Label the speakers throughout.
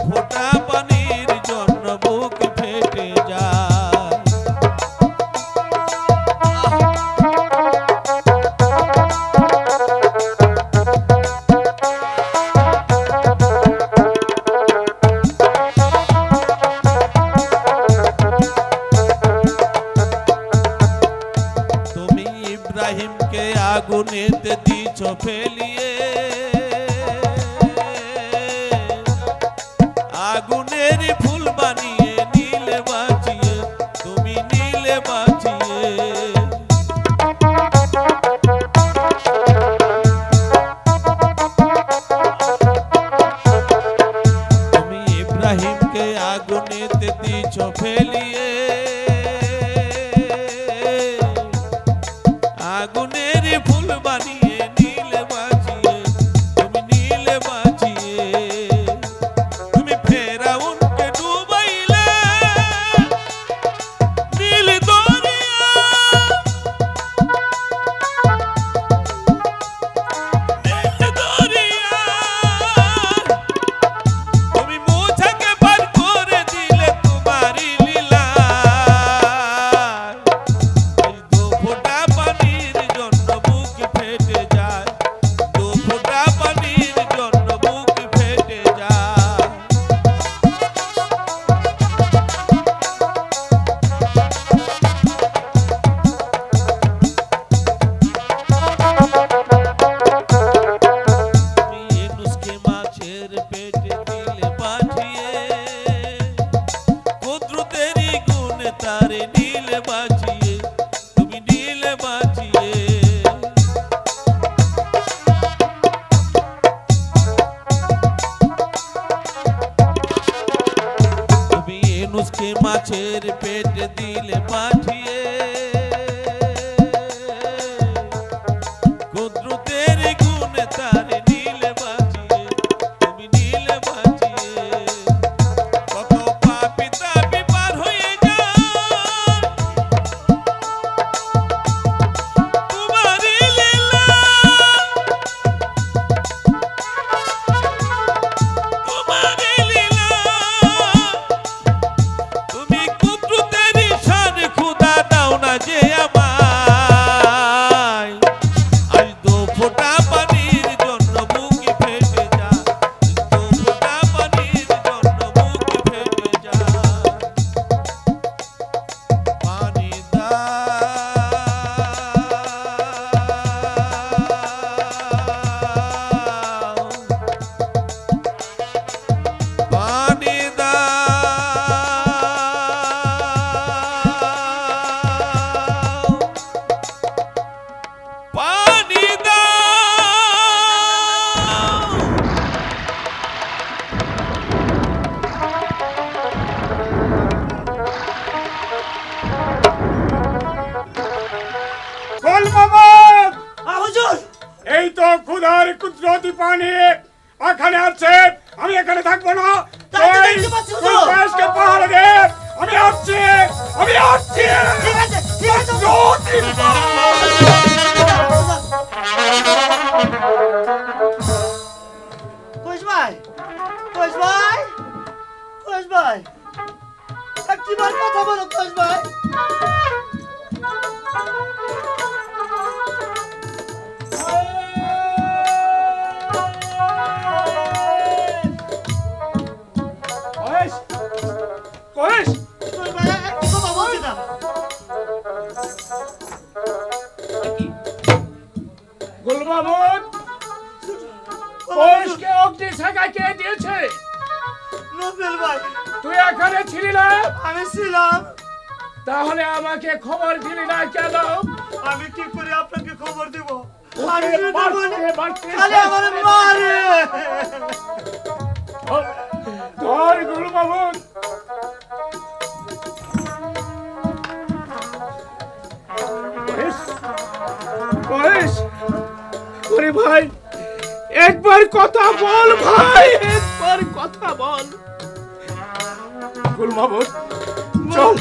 Speaker 1: ফোঁটা পানির জন্য বুক ফেটে যায়। তুমি ইব্রাহিমকে আগুনেতে দিছ ফেলিয়ে, আগুনের ফুল বানিয়ে নীলে বাঁচিয়ে, তুমি নীলে বাঁচিয়ে। তুমি ইব্রাহিমকে আগুনেতে দিছ ফেলিয়ে, আগুনের ফুল বানিয়ে নীলে বাঁচিয়ে, তুমি নীলে বাঁচিয়ে। তুমি ফেরাউনকে ডুবাইলে নীল দরিয়া, নীল দরিয়া। তুমি মূসাকে পার করে দিলে তোমারই লীলা। এই দু ফোঁটা পানির জন্য বুক ফেটে যায়, দু ফোঁটা পানির জন্য বুক ফেটে যায়। তুমি ইউনুসকে মাছের পেটে দিলে পাঠিয়ে, কুদরতেরই গুণে তারে নীলে বাঁচিয়ে, তুমি নীলে বাঁচিয়ে। তুমি ইউনুসকে মাছের পেটে দিলে পাঠিয়ে, কুদরতের গুণে তারে নীলে বাঁচিয়ে, তুমি নীলে বাঁচিয়ে। কত পাপী তাপী পার হয়ে যায় তোমারই লীলা, তোমারই লীলা। তুমি কুদরতেরই শান, খোদা দাও না যে আমায়। আজ দু ফোঁটা পানির জন্য বুক ফেটে যায়, দু ফোঁটা পানির জন্য বুক ফেটে যায়। পানি দাও, পানি দাও, পানি দাও।
Speaker 2: গোল মোহাম্মদ,
Speaker 3: হুজুর
Speaker 2: এই তো খুদার কুদরতি পানি এখানে আছে, আমি এখানে থাকবো না।
Speaker 3: তাই তো দেখতে পাচ্ছি, হুজুর।
Speaker 2: তুই কয়েসকে পাহাড়ে দে, আমি আসছি, আমি আসছি।
Speaker 3: ঠিক আছে, ঠিক আছে হুজুর।
Speaker 2: কুদরতি পানি।
Speaker 3: কোষ ভাই, কোষ ভাই, কোষ ভাই, একটিবার কথা বলো কোষ ভাই।
Speaker 2: কয়েস, কয়েস,
Speaker 3: কোষ ভাই একটি কথা বলছি না।
Speaker 2: গোল মোহাম্মদ, কয়েসকে অগ্নি শাখা কে দিয়েছে?
Speaker 3: নোবেল ভাই,
Speaker 2: তুই এখানে ছিলি না?
Speaker 3: আমি ছিলাম।
Speaker 2: তাহলে আমাকে খবর দিলি না কেন?
Speaker 3: আমি কি করে আপনাকে খবর দেব?
Speaker 2: ওকে
Speaker 3: আমি যদি
Speaker 2: মারতে,
Speaker 3: বলি,
Speaker 2: মারতে,
Speaker 3: খালি আমার মারে।
Speaker 2: ধর গোল মোহাম্মদ। কয়েস, কয়েস, ওরে ভাই একবার কথা বল ভাই, একবার কথা বল। গোল মোহাম্মদ, চল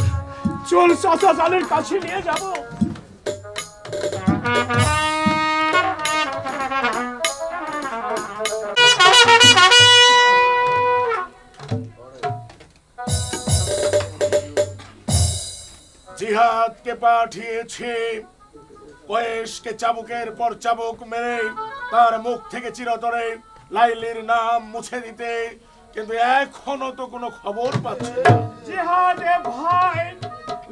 Speaker 2: চল চাচা জানের কাছে নিয়ে যাব।
Speaker 4: জিহাদকে পাঠিয়েছি কয়েশকে চাবুকের পর চাবুক মেরে তার মুখ থেকে চিরতরে লাইলির নাম মুছে দিতে, কিন্তু এখনো তো কোনো খবর পাচ্ছি না।
Speaker 2: জিহাদে ভাই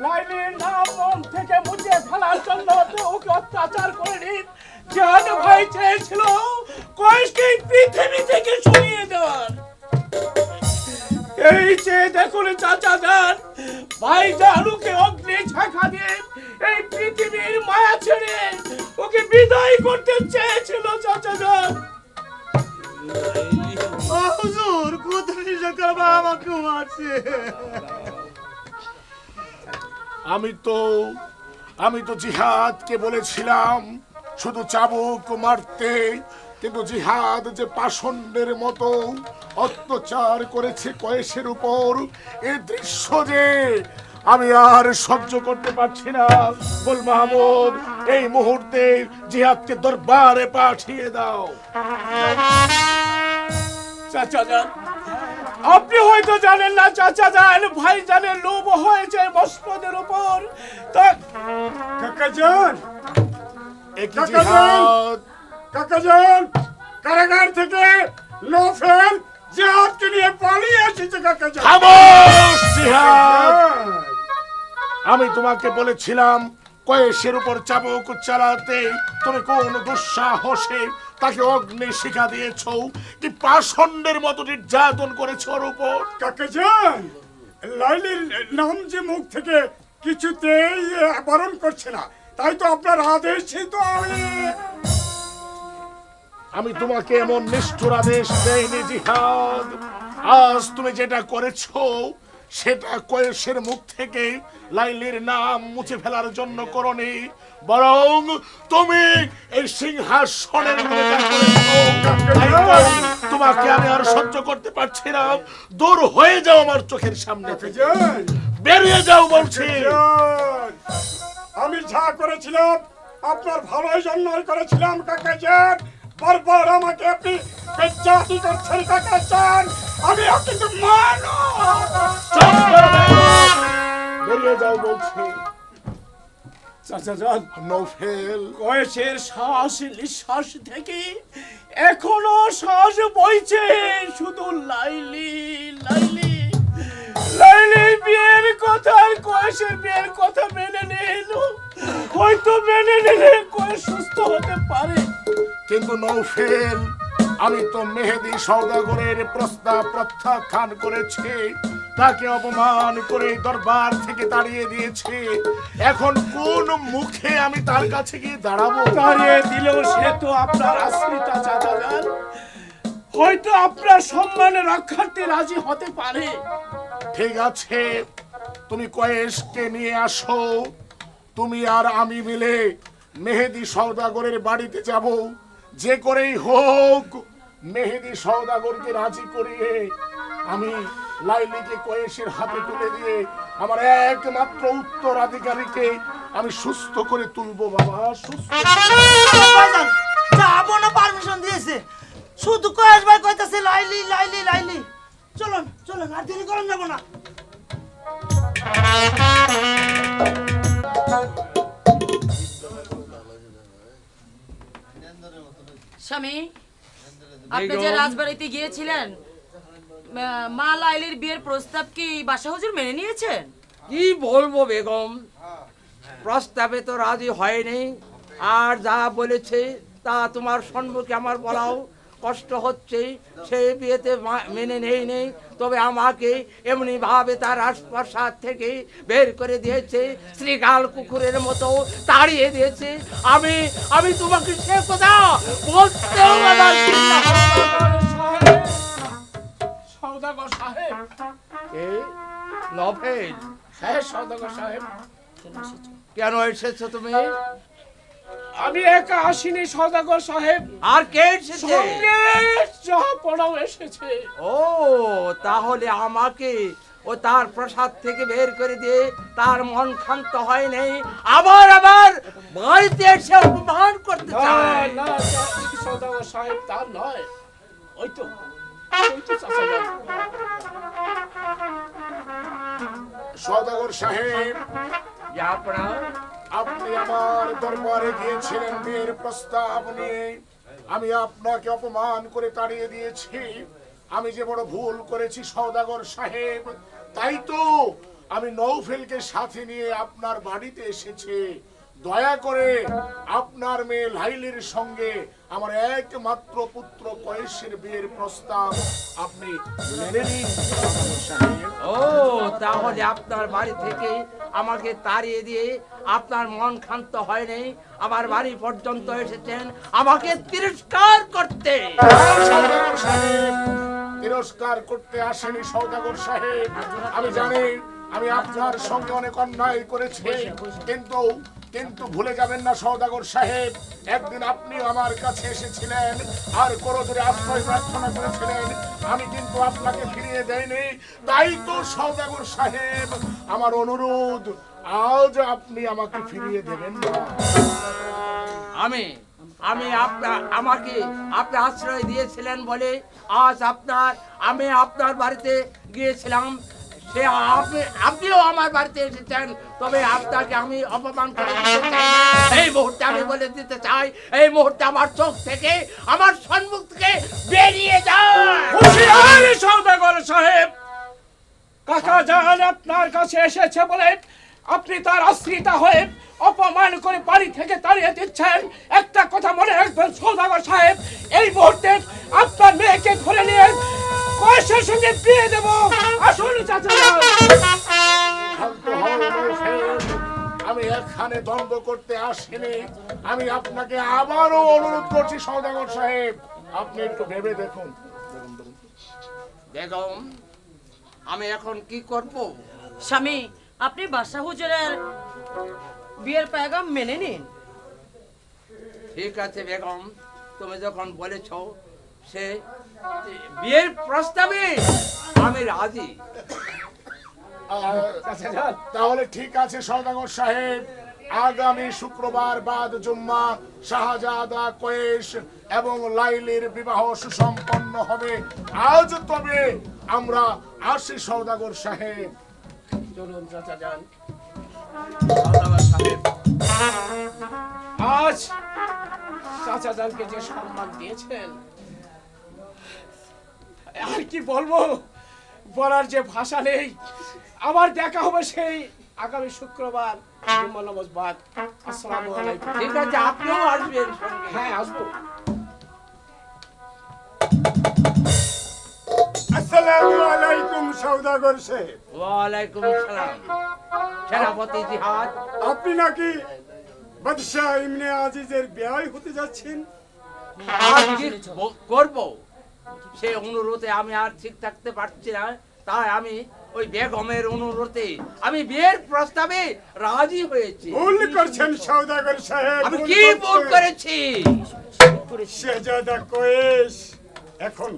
Speaker 2: লাইলির নাম মন থেকে মুছে ফেলার জন্য তো ওকে অত্যাচার করেনি। জিহাদ ভাই চেয়েছিল কয়েশকে পৃথিবী থেকে সরিয়ে দেওয়ার। এই যে দেখুন চাচা যান, ভাই জানুকে অগ্নি ঝাঁকা দিয়ে এই পৃথিবীর মায়া ছেড়ে ওকে বিদায় করতে চেয়েছিল চাচা যান।
Speaker 3: হুজুর কুদরতি সরকার আমাকে মারছে।
Speaker 4: আমি তো জিহাদকে বলেছিলাম শুধু চাবুক মারতে, কিন্তু জিহাদ যে পাষণ্ডের মতো অত্যাচার করেছে কয়েসের উপর, এই দৃশ্য যে আমি আর সহ্য করতে পারছি না। বল মাহমুদ, এই মুহূর্তে জিহাদকে দরবারে পাঠিয়ে দাও।
Speaker 2: চাচা যান, আপনি হয়তো জানেন না চাচা যান, ভাই জানেন লোভ হয়েছে মসনদের উপর। কাকাজান, কাকাজান কারাগার থেকে নফেল জিহাদকে নিয়ে পালিয়ে এসেছে। কাকাজান
Speaker 4: খামোশ জিহাদ, আমি তোমাকে বলেছিলাম কয়েসের উপর চাবুক চালাতে, তুমি কোন দুঃসাহসে তাকে অগ্নি শিখা দিয়েছ, কি পাষণ্ডের মতো নির্যাতন করেছ ওর উপর।
Speaker 2: কাকাজান, লাইলির নাম যে মুখ থেকে কিছুতেই বারণ করছে না, তাই তো আপনার আদেশই তো
Speaker 4: আমি তোমাকে এমন নিষ্ঠুর আদেশ দেইনি জিহাদ। আজ তুমি যেটা করেছো সেটা কয়েসের মুখ থেকে লাইলির নাম মুছে ফেলার জন্য করনি, বরং তুমি এই সিংহাসনের তোমাকে আমি আর সহ্য করতে পারছি না। দূর হয়ে যাও আমার চোখের সামনে থেকে, বেরিয়ে যাও বলছি।
Speaker 2: আমি যা করেছিলাম আপনার ভালোর জন্যই করেছিলাম কাকাজান। বারবার আমাকে আপনি বেজ্জাতি করছেন কাকাজান, আমি কিন্তু মানো।
Speaker 4: বেরিয়ে যাও বলছি।
Speaker 2: চাচাজান,
Speaker 4: নফেল
Speaker 2: কয়েসের শ্বাস নিঃশ্বাস থেকে এখনো শ্বাস বইছে শুধু লাইলি লাইলি লাইলি। বিয়ের কথা, কয়েসের বিয়ের কথা মেনে নিল, হয়তো মেনে নিলে কয়েস সুস্থ হতে পারে।
Speaker 4: কিন্তু নৌফেল, আমি তো মেহেদী সওদাগরের প্রস্তাব প্রত্যাখ্যান করেছি, তাকে অপমান করে দরবার থেকে তাড়িয়ে দিয়েছে। এখন কোন মুখে আমি তার কাছে গিয়ে দাঁড়াবো?
Speaker 2: তাড়িয়ে দিলেও সে তো আপনার আশ্রিতা চাচাজান, হয়তো আপনার সম্মানের রক্ষার্থে রাজি হতে পারে।
Speaker 4: ঠিক আছে, তুমি কয়েসকে নিয়ে আসো, তুমি আর আমি মিলে মেহেদী সওদাগরের বাড়িতে যাব। যে করেই হোক মেহেদী সওদাগরকে রাজি করিয়ে আমি লাইলিকে কয়েসের হাতে তুলে দিয়ে আমার একমাত্র উত্তরাধিকারীকে আমি সুস্থ করে তুলবো। বাবা সুস্থ
Speaker 3: যাবো না, পারমিশন দিয়েছে, শুধু কয়েস ভাই কইতাছে লাইলি লাইলি লাইলি। চলুন চলুন, আর দেরি করেন যাবো না।
Speaker 5: স্বামী, আপনি যে রাজবাড়িতে গিয়েছিলেন, মা লাইলির বিয়ের প্রস্তাব কি বাসা হুজুর মেনে নিয়েছেন?
Speaker 6: কি বলবো বেগম, প্রস্তাবে তো রাজি হয়নি, আর যা বলেছে তা তোমার সম্মুখে আমার বলাও কষ্ট হচ্ছে। সে বিয়েতে মেনে নেই, তবে আমাকে এমনি ভাবে তার রাজপ্রাসাদ থেকে বের করে দিয়েছে, শ্রীগাল কুকুরের মতো তাড়িয়ে দিয়েছে। আমি তোমাকে সে কথা বলতেও আমার ঘৃণা হচ্ছে।
Speaker 2: সওদাগর সাহেব,
Speaker 6: নভেল,
Speaker 2: হ্যাঁ সওদাগর সাহেব,
Speaker 6: কেন এসেছো তুমি?
Speaker 2: আমি একা আসিনি সওদাগর সাহেব,
Speaker 6: আর কে এসেছে?
Speaker 2: সঙ্গে জাহাপনাও এসেছে।
Speaker 6: ও, তাহলে আমাকে ও তার প্রাসাদ থেকে বের করে দিয়ে তার মন ক্ষান্ত হয় নাই, আবার বাড়িতে এসে অপমান করতে চায়।
Speaker 2: না সওদাগর সাহেব, তা নয়। ওই তো
Speaker 4: সওদাগর সাহেব,
Speaker 6: যে
Speaker 4: আপনি আমার দরবারে গিয়েছিলেন বিয়ের প্রস্তাব নিয়ে, আমি আপনাকে অপমান করে তাড়িয়ে দিয়েছি। আমি যে বড় ভুল করেছি সওদাগর সাহেব, তাই তো আমি নৌফেলকে সাথে নিয়ে আপনার বাড়িতে এসেছি। দয়া করে আপনার মেয়ে লাইলির সঙ্গে আমার একমাত্র পুত্র কয়েসের বিয়ের প্রস্তাব আপনি মেনে নিন সওদাগর সাহেব।
Speaker 6: ও তাহলে আপনার বাড়ি থেকে আমাকে তাড়িয়ে দিয়ে আপনার মন ক্ষান্ত হয়নি, আমার বাড়ি পর্যন্ত এসেছেন আমাকে তিরস্কার করতে।
Speaker 4: সওদাগর সাহেব, তিরস্কার করতে আসেনি সওদাগর সাহেব। আমি জানি আমি আপনার সঙ্গে অনেক অন্যায় করেছি, কিন্তু ভুলে যাবেন না সওদাগর সাহেব, একদিন আপনি আমার কাছে এসেছিলেন আর করজোড়ে আশ্রয় প্রার্থনা করেছিলেন, আমি কিন্তু আপনাকে ফিরিয়ে দেইনি। তাই তো সওদাগর সাহেব, আমার অনুরোধ আজ আপনি আমাকে ফিরিয়ে দেবেন না।
Speaker 6: আমাকে আপনি আশ্রয় দিয়েছিলেন বলে আজ আমি আপনার বাড়িতে গিয়েছিলাম, সে আপনিও আমার বাড়িতে এসেছেন, তবে আপনাকে আমি অপমান করে এই মুহূর্তে আমি বলে দিতে চাই, এই মুহূর্তে আমার চোখ থেকে আমার সম্মুখ থেকে বেরিয়ে যায়।
Speaker 2: সওদাগর সাহেব, কাকা জান আপনার কাছে এসেছে বলে আপনি তার আশ্রিতা হয়ে অপমান করে বাড়ি থেকে তাড়িয়ে দিচ্ছেন। একটা কথা মনে রাখবেন সওদাগর সাহেব, এই মুহূর্তে আপনার মেয়েকে ধরে নিয়ে কয়েসের সঙ্গে বিয়ে দেব। আসুন চাচা।
Speaker 4: আমি এখানে দ্বন্দ্ব করতে আসিনি, আমি আপনাকে আবারও অনুরোধ করছি সওদাগর সাহেব, আপনি একটু ভেবে দেখুন।
Speaker 6: বেগম, আমি এখন কি করব?
Speaker 5: স্বামী, আপনি বাদশাহ হুজুরের বিয়ের পেগাম মেনে নিন।
Speaker 6: ঠিক আছে বেগম, তুমি যখন বলেছ সে বিয়ের প্রস্তাবে আমি রাজি।
Speaker 4: তাহলে ঠিক আছে সওদাগর সাহেব, আগামী শুক্রবার বাদ জুম্মা শাহজাদা কয়েস এবং লাইলির বিবাহ সুসম্পন্ন হবে। আজ তবে আমরা আসি সওদাগর সাহেব।
Speaker 2: চলুন চাচা যান। সওদাগর সাহেব, আজ চাচা জানকে যে সম্মান দিয়েছেন, আর কি বলবো, বলার যে ভাষা নেই। আবার দেখা হবে সেই আগামী শুক্রবার জুম্মা নামাজ বাদ। আসসালামু আলাইকুম।
Speaker 6: ঠিক আছে, আপনিও আসবেন সঙ্গে?
Speaker 2: হ্যাঁ, আসবো।
Speaker 7: আসসালামু আলাইকুম সওদাগর সাহেব।
Speaker 6: ওয়ালাইকুম আসসালাম। সেনাপতি জিহাদ,
Speaker 7: আপনি নাকি বাদশাহ ইবনে আজিজের বিয়ে হতে যাচ্ছেন?
Speaker 6: আর কি করব, সে অনুরোধে আমি আর ঠিক থাকতে পারছি না, তাই আমি ওই বেগমের অনুরোধে আমি বিয়ের প্রস্তাবে রাজি হয়েছি।
Speaker 7: ভুল করছেন সওদাগর সাহেব।
Speaker 6: আমি কি ভুল করেছি?
Speaker 7: শাহজাদা কয়েস এখন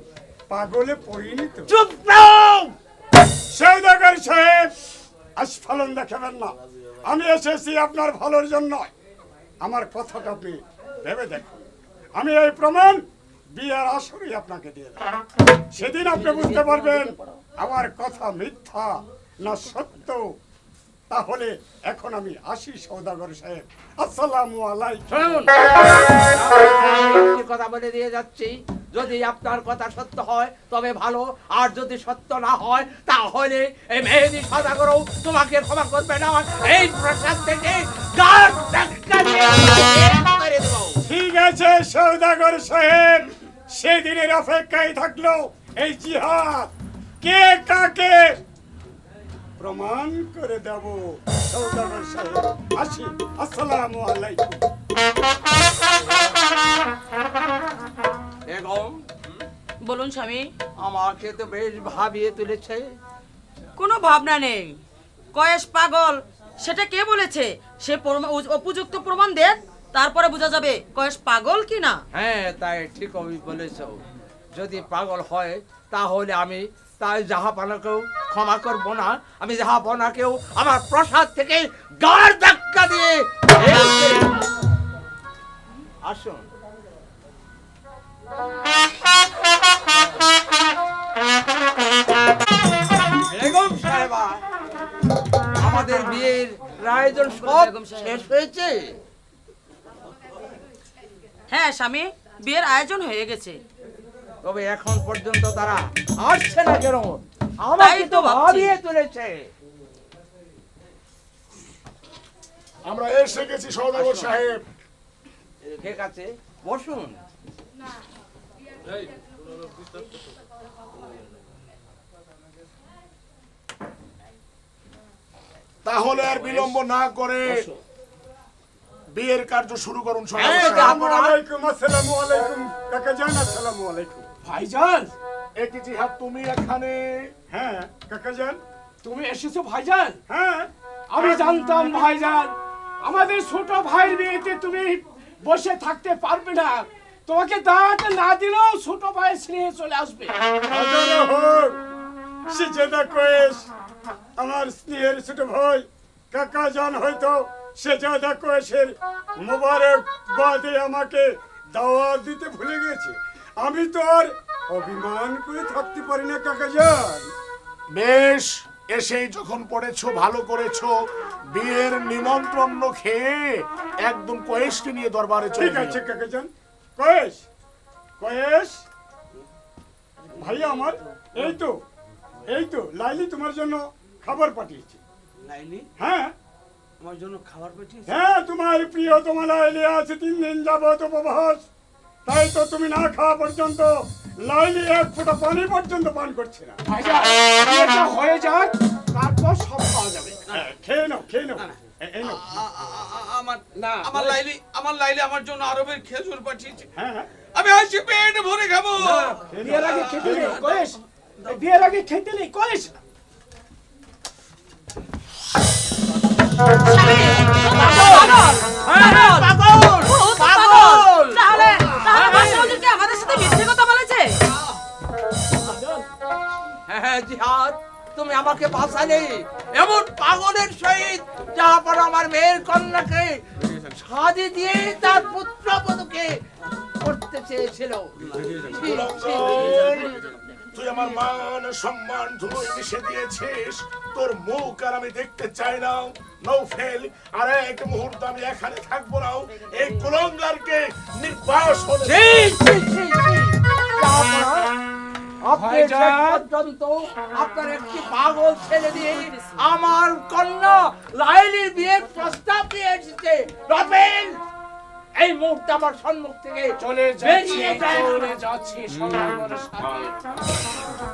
Speaker 7: পাগলে পরিণত।
Speaker 6: চুপ করো
Speaker 7: সওদাগর সাহেব, আস্ফালন দেখাবেন না। আমি এসেছি আপনার ভালোর জন্য। আমার কথাটা আপনি ভেবে দেখুন। আমি এই প্রমাণ বিয়ের আসরে আপনাকে দিয়ে দেব। সেদিন আপনি বুঝতে পারবেন আমার কথা মিথ্যা না সত্য। তাহলে এখন আমি আসি সওদাগর সাহেব। আসসালামু আলাইকুম।
Speaker 6: শুনুন, কথা বলে দিয়ে যাচ্ছি, যদি আপনার কথা সত্য হয় তবে ভালো, আর যদি সত্য না হয় তাহলে এই মেহেদী সওদাগরও তোমাকে ক্ষমা করবে না। এই প্রসাদ থেকে গাছ ধাক্কা দিয়ে মেরে দেব।
Speaker 7: ঠিক আছে সওদাগর সাহেব, সেদিনের অপেক্ষায় থাকলো এই জিহাদ কে কাকে প্রমাণ করে দেব। সওদাগর সাহেব আসি। আসসালামু আলাইকুম।
Speaker 6: বেগম,
Speaker 5: বলুন স্বামী।
Speaker 6: আমাকে তো বেশ ভাবিয়ে তুলেছে।
Speaker 5: কোনো ভাবনা নেই, কয়েস পাগল সেটা কে বলেছে? সে উপযুক্ত প্রমাণ দেন, তারপরে বোঝা যাবে কয়েস পাগল কি না।
Speaker 6: হ্যাঁ, তাই ঠিক বলেছ। যদি পাগল হয় তাহলে আমি তাই জাহাপানাকেও ক্ষমা করব না। আমি জাহাপানাকেও আমার প্রসাদ থেকে গাড় ধাক্কা দিয়ে আসুন। বেগম সাহেবা, আমাদের বিয়ের আয়োজন সব শেষ হয়েছে?
Speaker 5: হ্যাঁ স্বামী, বিয়ের আয়োজন হয়ে গেছে।
Speaker 6: তবে এখন পর্যন্ত তারা আসছে না কেন? আমাকে তো ভাবিয়ে তুলেছে।
Speaker 4: আমরা এসে গেছি সওদাগর সাহেব।
Speaker 6: ঠিক আছে, বসুন।
Speaker 4: তাহলে আর বিলম্ব না করে বিয়ের কার্য শুরু করুন সওদাগর সাহেব।
Speaker 7: ওয়ালাইকুম আসসালামু আলাইকুম কাকাজান। আসসালামু আলাইকুম
Speaker 2: ভাইজান,
Speaker 4: একটি জিহাদ তুমি এখানে?
Speaker 7: হ্যাঁ কাকাজান।
Speaker 2: তুমি এসেছো ভাইজান?
Speaker 7: হ্যাঁ
Speaker 2: আমি জানতাম ভাইজান আমাদের ছোট ভাইয়ের বিয়েতে তুমি বসে থাকতে পারবে না। তোমাকে দাওয়াত না দিলেও ছোট ভাই স্নেহে চলে আসবে।
Speaker 7: হাজারো হোক সেজদা কয়েস আমার স্নেহের ছোট ভাই কাকাজান হয়তো সেজদা কয়েসের মোবারক বাদে আমাকে দাওয়াত দিতে ভুলে গেছে। আমি তো আর অভিমান করে থাকতে পারি না কাকাজান।
Speaker 4: বেশ, এসেই যখন পড়েছো ভালো করেছো। বিয়ের নিমন্ত্রণ খেয়ে একদম কয়েসকে নিয়ে দরবারে চলে
Speaker 7: ঠিক আছে কাকাজান। কয়েস কয়েস ভাইয়া আমার, এই তো লাইলি তোমার জন্য খাবার পাঠিয়েছে।
Speaker 2: লাইলি
Speaker 7: হ্যাঁ
Speaker 2: আমার জন্য খাবার পাঠিয়েছে?
Speaker 7: হ্যাঁ, তোমার প্রিয় তোমার লাইলি আছে 3 দিন যাবত উপবাস। তাই তো তুমি না খাওয়া পর্যন্ত লাইলি এক ফোঁটা পানি পর্যন্ত পান করছে না।
Speaker 2: ভাইজান, বিয়েটা হয়ে যাক, তারপর সব খাওয়া যাবে।
Speaker 7: খেয়ে নাও খেয়ে নাও। এই নাও।
Speaker 1: আমার লাইলি আমার জন্য আরবের খেজুর পাঠিয়েছে।
Speaker 7: হ্যাঁ হ্যাঁ
Speaker 1: আমি আজকে পেট ভরে খাবো।
Speaker 2: বিয়ের আগে খেতে নেই কয়েস, বিয়ের আগে খেতে নেই কয়েস।
Speaker 5: আমাদের সাথে মিথ্যে কথা বলেছে।
Speaker 6: হ্যাঁ জিহাদ, তুমি আমাকে বাঁচালে। এমন পাগলের সহিত যাহার আমার মেয়ের কন্যাকে সাজি দিয়ে তার পুত্রবধূকে করতে চেয়েছিল।
Speaker 4: তুই আমার মান সম্মান ধুলোয় মিশে দিয়েছিস। তোর মুখ আর আমি দেখতে চাই না। নৌফেল, আর এক মুহূর্ত আমি এখানে থাকবো না। এই কুলঙ্গারকে নির্বাসন।
Speaker 6: পর্যন্ত আপনার একটি পাগল ছেলে দিয়ে আমার কন্যা লাইলির বিয়ের প্রস্তাব দিয়ে এসেছে। রবেল, এই মুহূর্তে আমার সম্মুখ থেকে
Speaker 2: চলে
Speaker 6: বেরিয়ে যায়।
Speaker 2: যাচ্ছি সওদাগরের সাথে।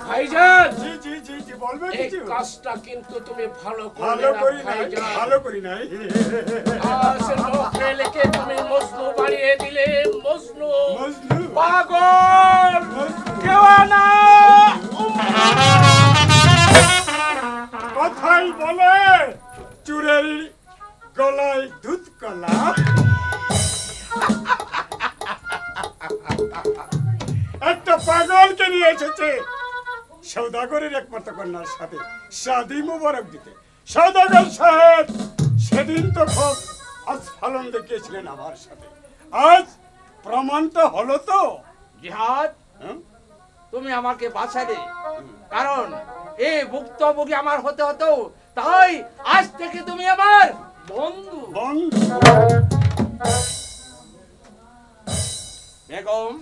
Speaker 2: ভাইজান,
Speaker 7: জি জি জি জি বলবে
Speaker 2: এই
Speaker 7: কিছু?
Speaker 2: কাজটা কিন্তু তুমি ভালো
Speaker 7: ভালো করি নাই,
Speaker 2: ভাইজান।
Speaker 7: ভালো করি নাই।
Speaker 2: আজ নৌফেলকে তুমি মজনু বানিয়ে দিলে। মজনু
Speaker 7: মজনু
Speaker 2: পাগল কেওয়ানা।
Speaker 7: কথাই বলে চুরের গলায় দুধ কলা। একটা পাগলকে নিয়ে এসেছে সওদাগরের একমাত্র কন্যার সাথে শাদী মোবারক দিতে। সওদাগর সাহেব সেদিন তো খুব আস্ফালন দেখিয়েছিলেন আমার সাথে। আজ প্রমাণ তো হলো তো।
Speaker 6: জিহাদ,
Speaker 7: হ্যাঁ?
Speaker 6: তুমি আমাকে বাঁচালে, কারণ এই ভুক্তভোগী আমার হতে হতো। তাই আজ থেকে তুমি আমার বন্ধু।
Speaker 7: বন্ধু
Speaker 6: বেগম,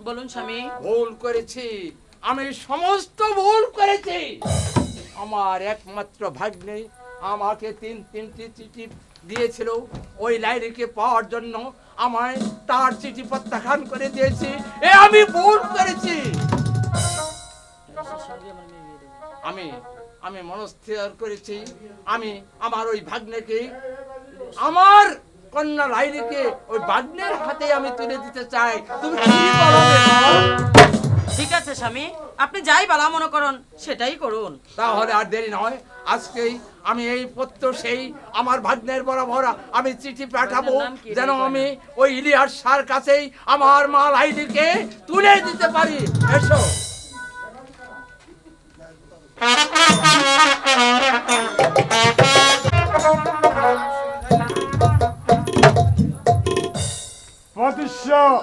Speaker 5: বলুন স্বামী।
Speaker 6: ভুল করেছি, আমি সমস্ত ভুল করেছি। আমার একমাত্র ভাগ্নে আমাকে 3টি চিঠি দিয়েছিল ওই লাইলিকে পাওয়ার জন্য। আমায় তার চিঠি প্রত্যাখ্যান করে দিয়েছি। আমি ভুল করেছি। আমি মনস্থির করেছি আমি আমার ওই ভাগ্নেকে, আমার কন্যা লাইলিকে ওই ভাগ্নের হাতে আমি তুলে দিতে চাই। তুমি কি বলো বেগম?
Speaker 5: ঠিক আছে স্বামী, আপনি যাই বালা মনে করুন সেটাই করুন।
Speaker 6: তাহলে আর দেরি নয়, আজকেই আমি এই পত্র সেই আমার ভাগ্নের বরাবর আমি চিঠি পাঠাবো, যেন আমি ওই ইলিয়াস স্যার কাছেই আমার মা লাইলিকে তুলে দিতে পারি। এসো।
Speaker 7: বাদশাহ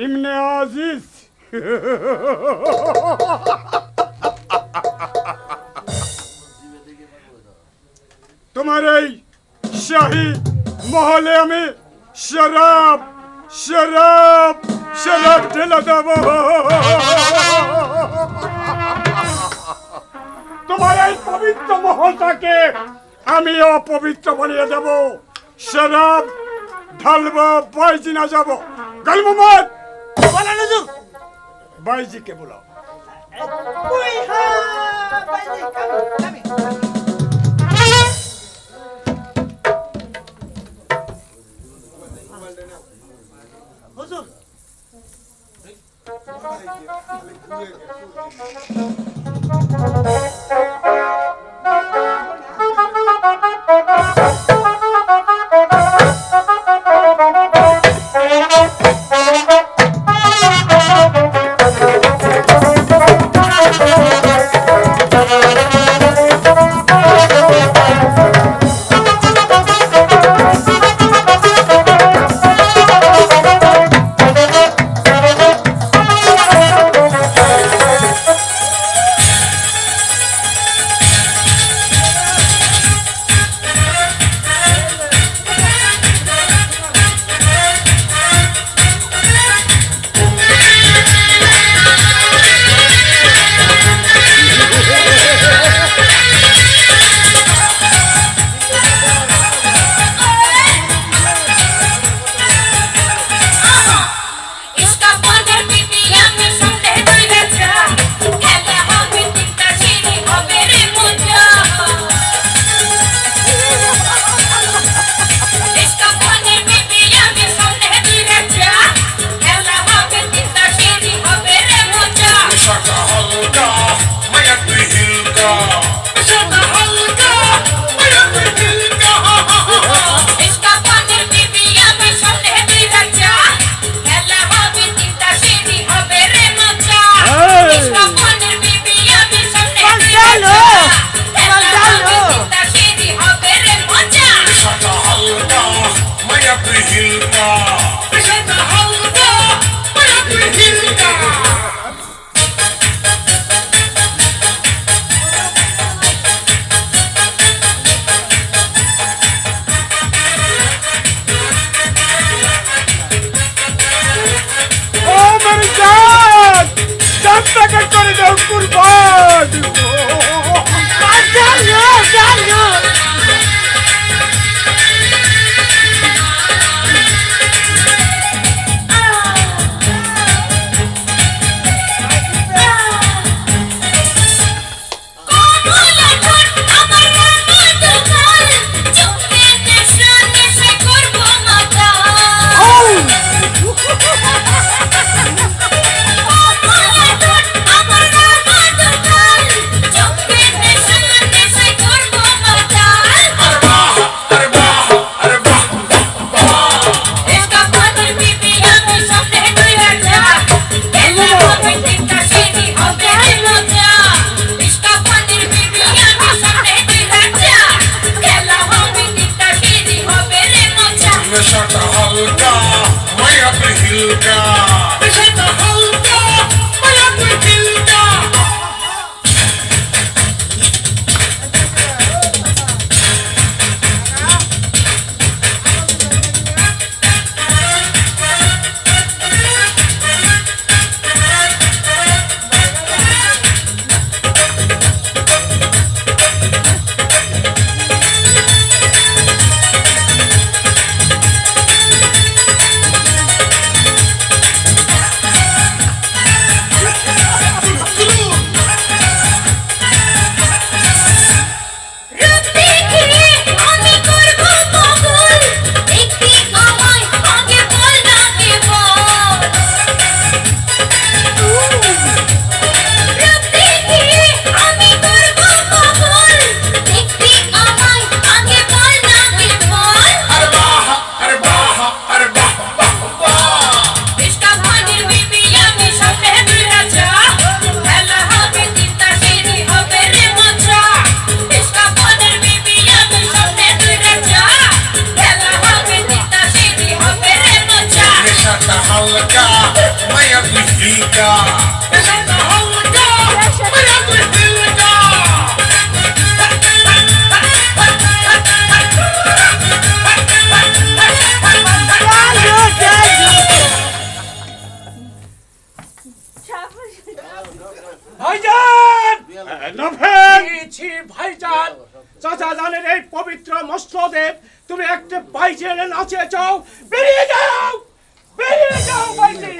Speaker 7: ইবনে আজিজ, তোমার এই শাহী মহলে আমি শরাব শরাব শরাব ঢেলে দেব। তোমার এই পবিত্র মহলটাকে আমি অপবিত্র বানিয়ে দেব। শরাব ঢালবো, বাইজি না যাব। গাল মোহাম্মদ
Speaker 3: বলেন হুজুর।
Speaker 7: বাইজিকে বলো।
Speaker 3: ওই হ্যাঁ বাইজি কামি হুজুর।
Speaker 8: Oh
Speaker 7: নভেল
Speaker 2: ছি ভাইজান, চাচা জানেন এই পবিত্র মস্তদেব তুমি একটা বাইজে এনে নাচিয়েছ। বেরিয়ে যাও, বেরিয়ে যাও বাইজে।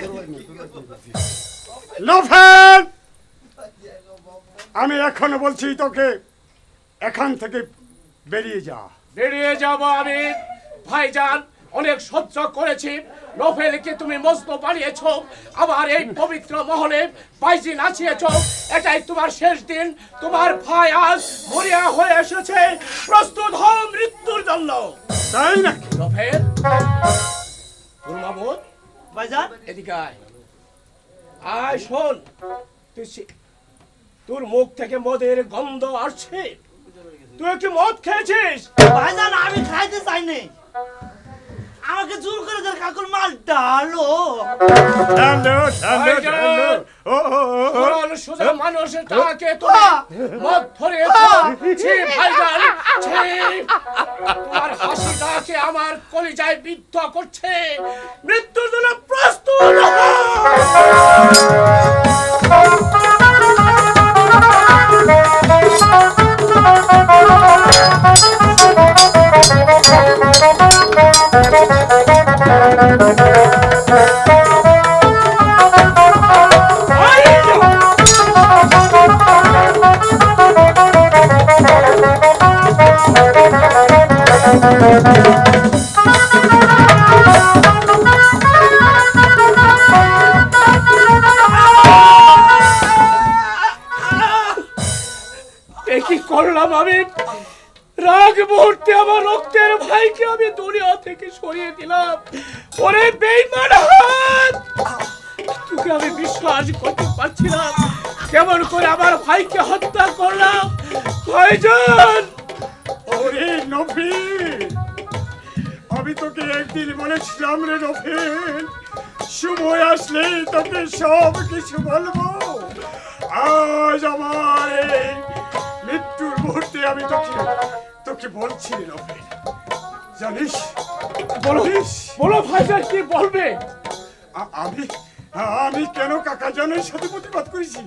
Speaker 7: নভেল আমি এখনো বলছি তোকে এখান থেকে বেরিয়ে যা।
Speaker 2: বেরিয়ে যাব আমি ভাইজান, অনেক সহ্য করেছি। নোভেলকে তুমি মস্ত বানিয়েছ, আবার এই পবিত্র মহলে বাইজি নাচিয়েছ। এটাই তোমার শেষ দিন। তোমার ভাই আজ মরিয়া হয়ে এসেছে, প্রস্তুত হও মৃত্যুর জন্য।
Speaker 7: তাই নাকি?
Speaker 2: নোভেল, মাহমুদ
Speaker 3: ভাইজান
Speaker 2: এদিকে আয়। আয় শোন, তোর মুখ থেকে মদের গন্ধ আসছে। তুই কি মদ খেয়েছিস?
Speaker 3: ভাইজান আমি খাইতে চাইনি, আমাকে জোর করে তোর কাকুর মাল ডালো।
Speaker 2: সোজা মানুষ তাকে তুমি মদ ধরিয়েছ। ছি ভাইজান, ছি। তোমার হাসিটাকে আমার কলিজায় বিদ্ধ করছে। মৃত্যুর জন্য প্রস্তুত কি করলাম আমি? রাগ মুহূর্তে আমার রক্তের ভাইকে আমি দুনিয়া থেকে সরিয়ে দিলাম। ওরে বেঈমান হাত, তোকে আমি বিশ্বাস করতে পারছিলাম। কেমন করে আমার ভাইকে হত্যা করলাম ভাইজান।
Speaker 7: ওরে নভেল, আমি তোকে একদিন বলেছিলাম রে নভেল, সময় আসলে তোকে সব কিছু বলবো। আজ আমার এই মৃত্যুর মুহূর্তে আমি তোকে বলছি রে নভেল, জানিস?
Speaker 2: বলো বলো ভাইজান, কি বলবে?
Speaker 7: আমি কেন কাকা জানের সাথে প্রতিবাদ করেছি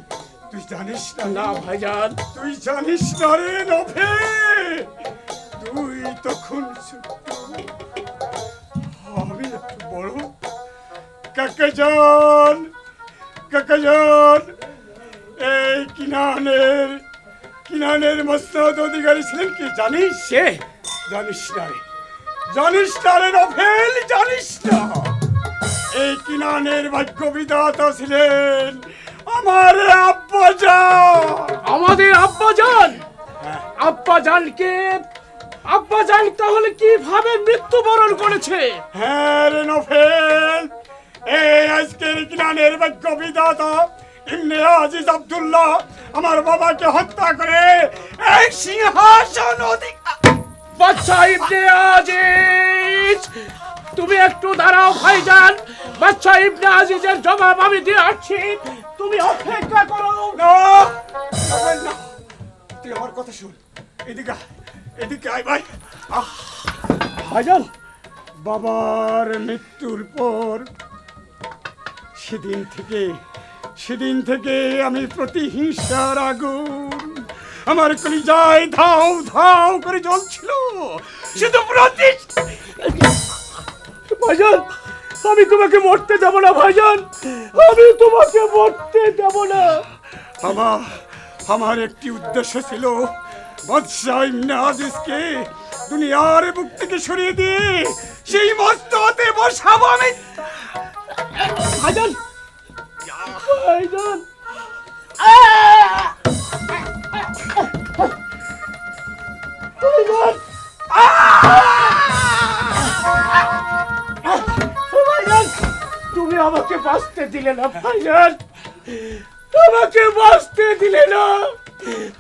Speaker 7: তুই জানিস না?
Speaker 2: না ভাইজান,
Speaker 7: তুই জানিস না রে নভেল, তুই তখন আমি একটু বড়। কাকাজান, কাকাজান এই কিনানের মসনদ অধিকারী ছিলেন কি জানিস?
Speaker 2: সে
Speaker 7: জানিস না রে, জানিস না রে নভেল, জানিস না? এই কিনানের ভাগ্য বিধাতা ছিলেন আমার আব্বাজান।
Speaker 2: আমাদের আব্বাজান? আব্বাজানকে আব্বাজান তাহলে কিভাবে মৃত্যুবরণ করেছে?
Speaker 7: হ্যাঁ রে নভেল, এই আজকের কিনানের ভাগ্য বিধাতা ইবনে আজিজ আব্দুল্লাহ আমার বাবাকে হত্যা করে এই সিংহাসন অধিকার।
Speaker 2: বাদশা ইবনে আজিজ, তুমি একটু দাঁড়াও ভাইজান। বাদশা ইবনে আজিজের জবাব আমি দিয়ে আসছি, তুমি অপেক্ষা করো।
Speaker 7: না, তুই আমার কথা শুন। এদিকে এদিকে আয় ভাই।
Speaker 2: ভাইজান,
Speaker 7: বাবার মৃত্যুর পর সেদিন থেকে আমি প্রতিহিংসার আগুন আমার কলিজায় ধাও ধাও করে জ্বলছিল। শুধু
Speaker 2: ভাইজান, আমি তোমাকে মরতে দেব না ভাইজান, আমি তোমাকে মরতে দেব না।
Speaker 7: আমার একটি উদ্দেশ্য ছিল, বাদশা ইবনে আজিজকে দুনিয়ার বুক থেকে সরিয়ে দিয়ে সেই মস্ততে বসাবো আমি।
Speaker 2: ভাইজান, ভাইজান, তুমি আমাকে বাঁচতে দিলে না ভাইজান, আমাকে বাঁচতে দিলে না।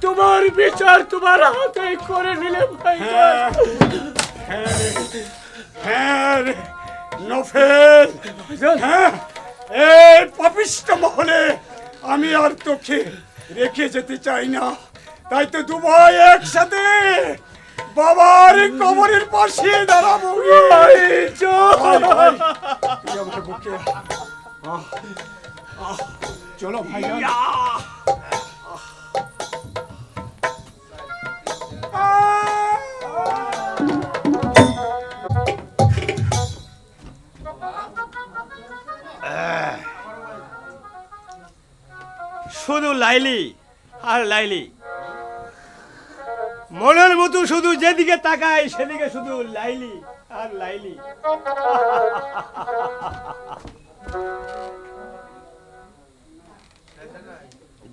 Speaker 2: তোমার বিচার তোমার হাতে করে নিলে ভাইজান।
Speaker 7: হ্যাঁ নভেল, হ্যাঁ এই পাপিষ্ঠ মহলে আমি আর তোকে রেখে যেতে চাই না। তাই তো দুবাই একসাথে বাবার কবরের পাশে দাঁড়াবো। তুই আমার বুকে চলো ভাইজান।
Speaker 8: লাইলি আর লাইলি, মনের মতো শুধু যেদিকে তাকায় সেদিকে শুধু লাইলি আর লাইলি।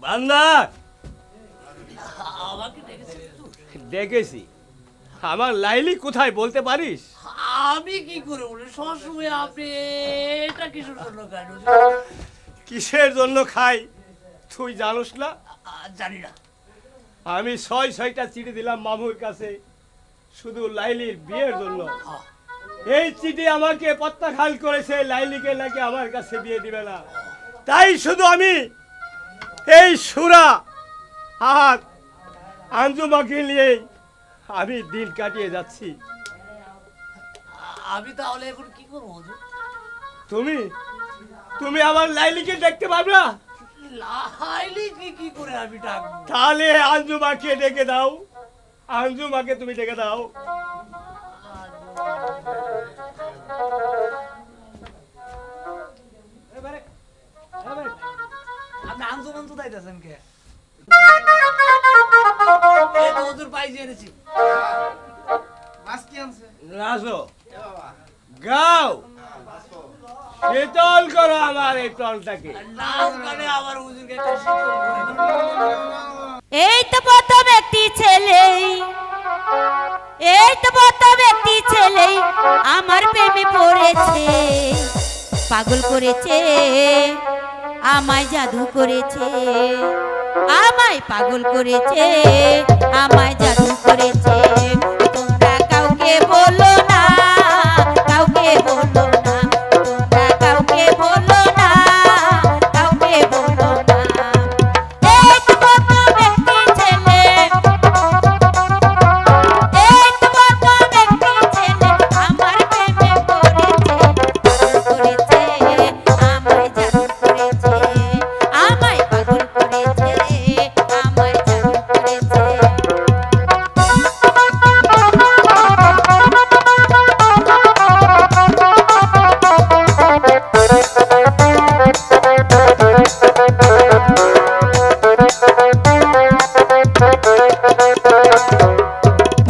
Speaker 8: বান্দা, দেখেছি আমার লাইলি কোথায় বলতে পারিস?
Speaker 2: আমি কি করে বলি, সবসময় আপনি এটা কিসের জন্য কেন?
Speaker 8: কিসের জন্য খাই তুই জানোস না?
Speaker 2: জানি না।
Speaker 8: আমি 6টা চিঠি দিলাম মামুর কাছে শুধু লাইলির বিয়ের জন্য। এই চিঠি আমাকে প্রত্যাখ্যান করেছে, লাইলিকে নাকি আমার কাছে বিয়ে দিবে না। তাই শুধু আমি এই সুরা আর আঞ্জুমাকে নিয়ে আমি দিন কাটিয়ে যাচ্ছি।
Speaker 2: আমি তাহলে এখন কি করবো হুজুর?
Speaker 8: তুমি তুমি আমার লাইলিকে দেখতে পারবে না?
Speaker 2: লাইলি কি করে আমি ডাকবো?
Speaker 8: তাহলে আঞ্জুমাকে ডেকে দাও, আঞ্জুমাকে তুমি ডেকে দাও।
Speaker 2: আপনি আঞ্জুমান তো দাইতেছেন কে? এই তো হুজুর পাইছি এনেছি। মাছ কি আনছে?
Speaker 8: নাচো, গাও, শীতল করো আমার এই প্রাণটাকে।
Speaker 2: নাচ গানে আবার হুজুরকে একটা শীতল করে দাও।
Speaker 9: এই তো প্রথম একটি ছেলে, এই তো প্রথম একটি ছেলে আমার প্রেমে পড়েছে, পাগল করেছে, আমায় জাদু করেছে, আমায় পাগল করেছে, আমায় জাদু করেছে। তোমরা কাউকে বলো না, কাউকে বলো না, তোমরা কাউকে বলো না, কাউকে বলো না। এই তো প্রথম একটি ছেলে, এই তো প্রথম একটি ছেলে আমার প্রেমে পড়েছে, পাগল করেছে, আমায় জাদু করেছে, আমায় পাগল করেছে, আমায় জাদু করেছে।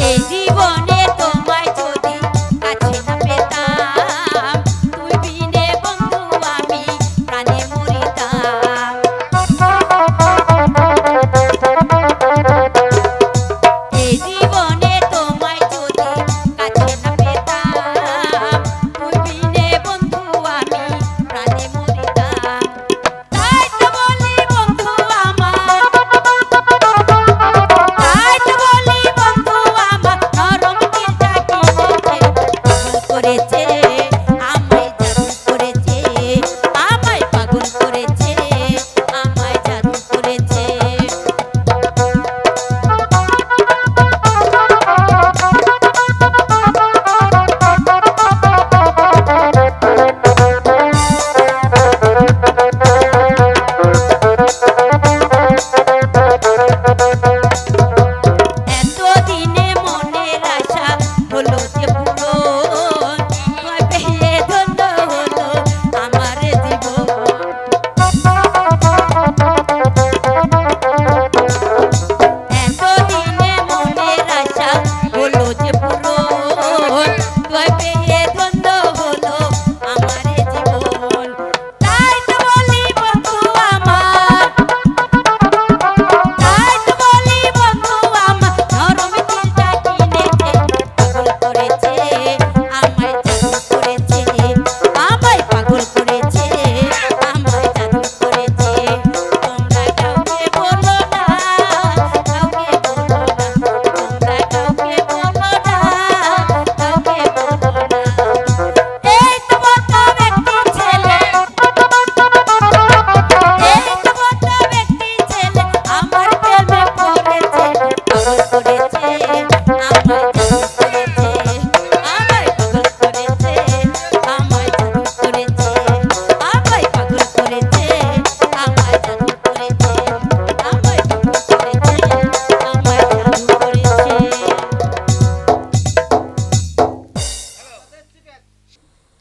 Speaker 9: এই জীবনে তোমায় যদি কাছে না পেতাম, তুই বিনে বন্ধু আমি প্রাণে মরিতাম। এই জীবনে তোমায় যদি কাছে না পেতাম, তুই বিনে বন্ধু আমি প্রাণে মরিতাম। তাই তো বলি বন্ধু আমার, তাই তো বলি বন্ধু আমার, নরম দিলটা কিনেছে, পাগল করেছে, আমায় জাদু করেছে, আমায় পাগল করেছে, আমায় জাদু করেছে। এতদিনে মনের আশা হলো যে পূরণ, তোমায় পেয়ে ধন্য হলো আমার জীবন। এতদিনে মনের আশা হলো যে পূরণ, তোমায় পেয়ে ধন্য হলো আমার জীবন। তাই তো বলি বন্ধু আমার, তাই তো বলি বন্ধু আমার, নরম দিলটা কিনেছে, পাগল করেছে, আমায় জাদু করেছে, আমায় পাগল করেছে, আমায় জাদু করেছে। তোমরা কাউকে বলো না, কাউকে বলো না, তোমরা কাউকে বলো না, কাউকে বলো না। এই তো প্রথম একটি ছেলে, এই তো প্রথম একটি ছেলে আমার প্রেমে পড়েছে, পাগল করেছে, আমায় জাদু করেছে, আমায় পাগল করেছে, আমায় জাদু করেছে, আমায় পাগল করেছে, আমায় জাদু করেছে, আমায় পাগল করেছে, আমায় জাদু করেছে।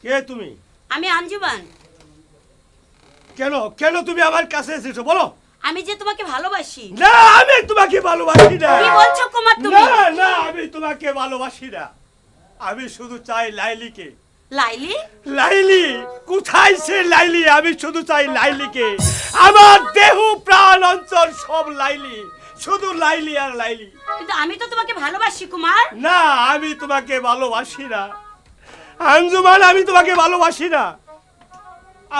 Speaker 8: কে তুমি?
Speaker 9: আমি আঞ্জুমান।
Speaker 8: কেন কেন তুমি আমার কাছে এসেছো বলো?
Speaker 9: আমি যে তোমাকে ভালোবাসি।
Speaker 8: না, আমি তোমাকে ভালোবাসি না।
Speaker 9: কি বলছো কুমার তুমি?
Speaker 8: না না, আমি তোমাকে ভালোবাসি না। আমি শুধু চাই লাইলিকে।
Speaker 9: লাইলি?
Speaker 8: লাইলি কোথায় সে লাইলি? আমি শুধু চাই লাইলিকে। আমার দেহ প্রাণ অন্তর সব লাইলি, শুধু লাইলি আর লাইলি।
Speaker 9: কিন্তু আমি তো তোমাকে ভালোবাসি কুমার।
Speaker 8: না, আমি তোমাকে ভালোবাসি না আঞ্জুমান, আমি তোমাকে ভালোবাসি না।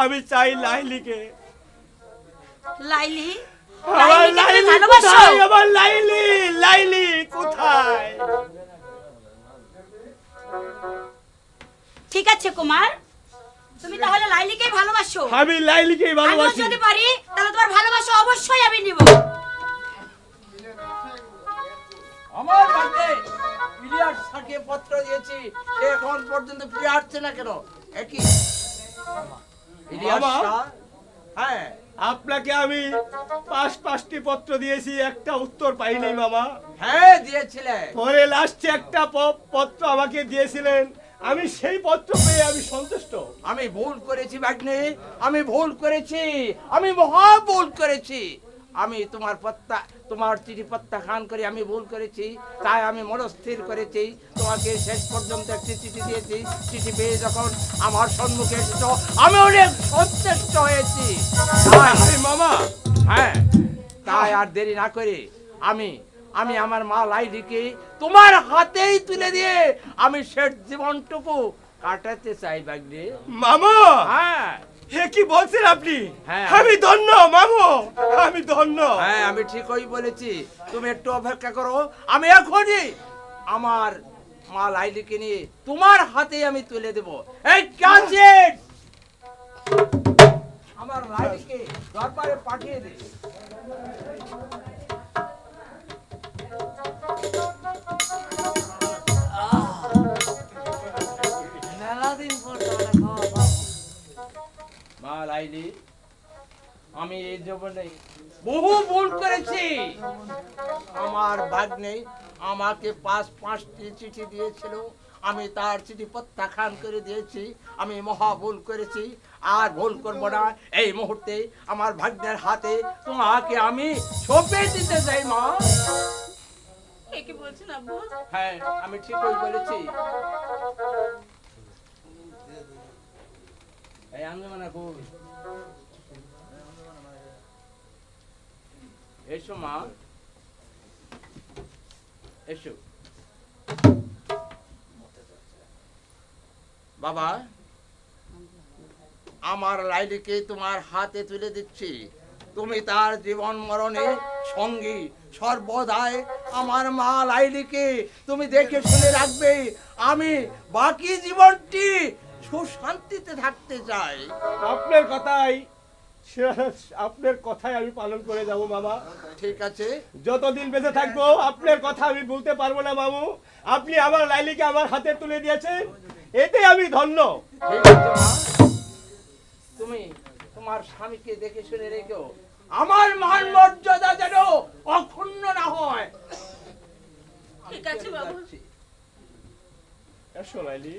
Speaker 8: আমি চাই লাইলিকে।
Speaker 9: লাইলি?
Speaker 8: আমার
Speaker 9: লাইলিকে তুমি
Speaker 8: লাইলি
Speaker 9: ভালোবাসো?
Speaker 8: কোথায়? আমার লাইলি, লাইলি কোথায়?
Speaker 9: ঠিক আছে কুমার, তুমি তাহলে লাইলিকেই ভালোবাসো।
Speaker 8: আমি লাইলিকেই
Speaker 9: আমিও
Speaker 8: ভালোবাসি।
Speaker 9: যদি পারি তাহলে তোমার ভালোবাসা অবশ্যই আমি নিব।
Speaker 6: আমার বাড়িতে প্লেয়ার সাকে পত্র দিয়েছি, সে এখন পর্যন্ত ফিরে আসছে না কেন? একই ইলিয়াস
Speaker 8: বাবা?
Speaker 6: শাহ? হ্যাঁ,
Speaker 8: আপনাকে আমি পাঁচটি পত্র দিয়েছি, একটা উত্তর পাইনি মামা।
Speaker 6: হ্যাঁ দিয়েছিলে।
Speaker 8: পরে লাস্টে একটা পত্র আমাকে দিয়েছিলেন, আমি সেই পত্র পেয়ে আমি সন্তুষ্ট।
Speaker 6: আমি ভুল করেছি ভাগ্নে, আমি ভুল করেছি, আমি মহা ভুল করেছি। আমি তোমার চিঠি প্রত্যাখ্যান করে আমি ভুল করেছি, তাই আমি মনস্থির করেছি তোমাকে শেষ পর্যন্ত একটি চিঠি দিয়েছি। চিঠি পেয়ে যখন আমার সম্মুখে এসেছ আমি অনেক সন্তুষ্ট হয়েছি।
Speaker 8: মামা,
Speaker 6: হ্যাঁ, তাই আর দেরি না করে আমি আমার মা লাইলিকে তোমার হাতেই তুলে দিয়ে আমি শেষ জীবনটুকু কাটাতে চাই ভাগ্নে।
Speaker 8: মামা,
Speaker 6: হ্যাঁ
Speaker 8: হে কি বলছেন আপনি?
Speaker 6: হ্যাঁ,
Speaker 8: আমি ধন্য মামু, আমি ধন্য।
Speaker 6: হ্যাঁ, আমি ঠিকই বলেছি। তুমি একটু অপেক্ষা করো, আমি এখনই আমার মা লাইলিকে নিয়ে তোমার হাতে আমি তুলে দেব। এই কাজের আমার লাইলিকে দরবারে পাঠিয়ে দে। মা লাইলি, আমি এই জীবনে বহু ভুল করেছি। আমার ভাগ্নে আমাকে পাঁচটি চিঠি দিয়েছিল, আমি তার চিঠি প্রত্যাখ্যান করে দিয়েছি। আমি মহা ভুল করেছি, আর ভুল করব না। এই মুহূর্তে আমার ভাগ্নের হাতে তোমাকে আমি সঁপে দিতে চাই মা।
Speaker 9: কি বলছেন আব্বু?
Speaker 6: হ্যাঁ, আমি ঠিকই বলেছি। এই আঞ্জুমানা কই? এসো মা, এসো। বাবা, আমার লাইলিকে তোমার হাতে তুলে দিচ্ছি। তুমি তার জীবন মরণে সঙ্গী সর্বদাই আমার মা লাইলিকে তুমি দেখে শুনে রাখবে। আমি বাকি জীবনটি সুশান্তিতে থাকতে চাই।
Speaker 8: আপনার কথাই আমি পালন করে যাব মামা।
Speaker 6: ঠিক আছে,
Speaker 8: যতদিন বেঁচে থাকবো আপনার কথা আমি ভুলতে পারবো না মামু। আপনি আমার লাইলিকে আমার হাতে তুলে দিয়েছেন, এতে আমি ধন্য।
Speaker 6: ঠিক আছে মা, তুমি তোমার স্বামীকে দেখে শুনে রেখো। আমার মান মর্যাদা যেন অক্ষুণ্ণ না হয়।
Speaker 9: ঠিক আছে বাবু।
Speaker 8: এসো লাইলি।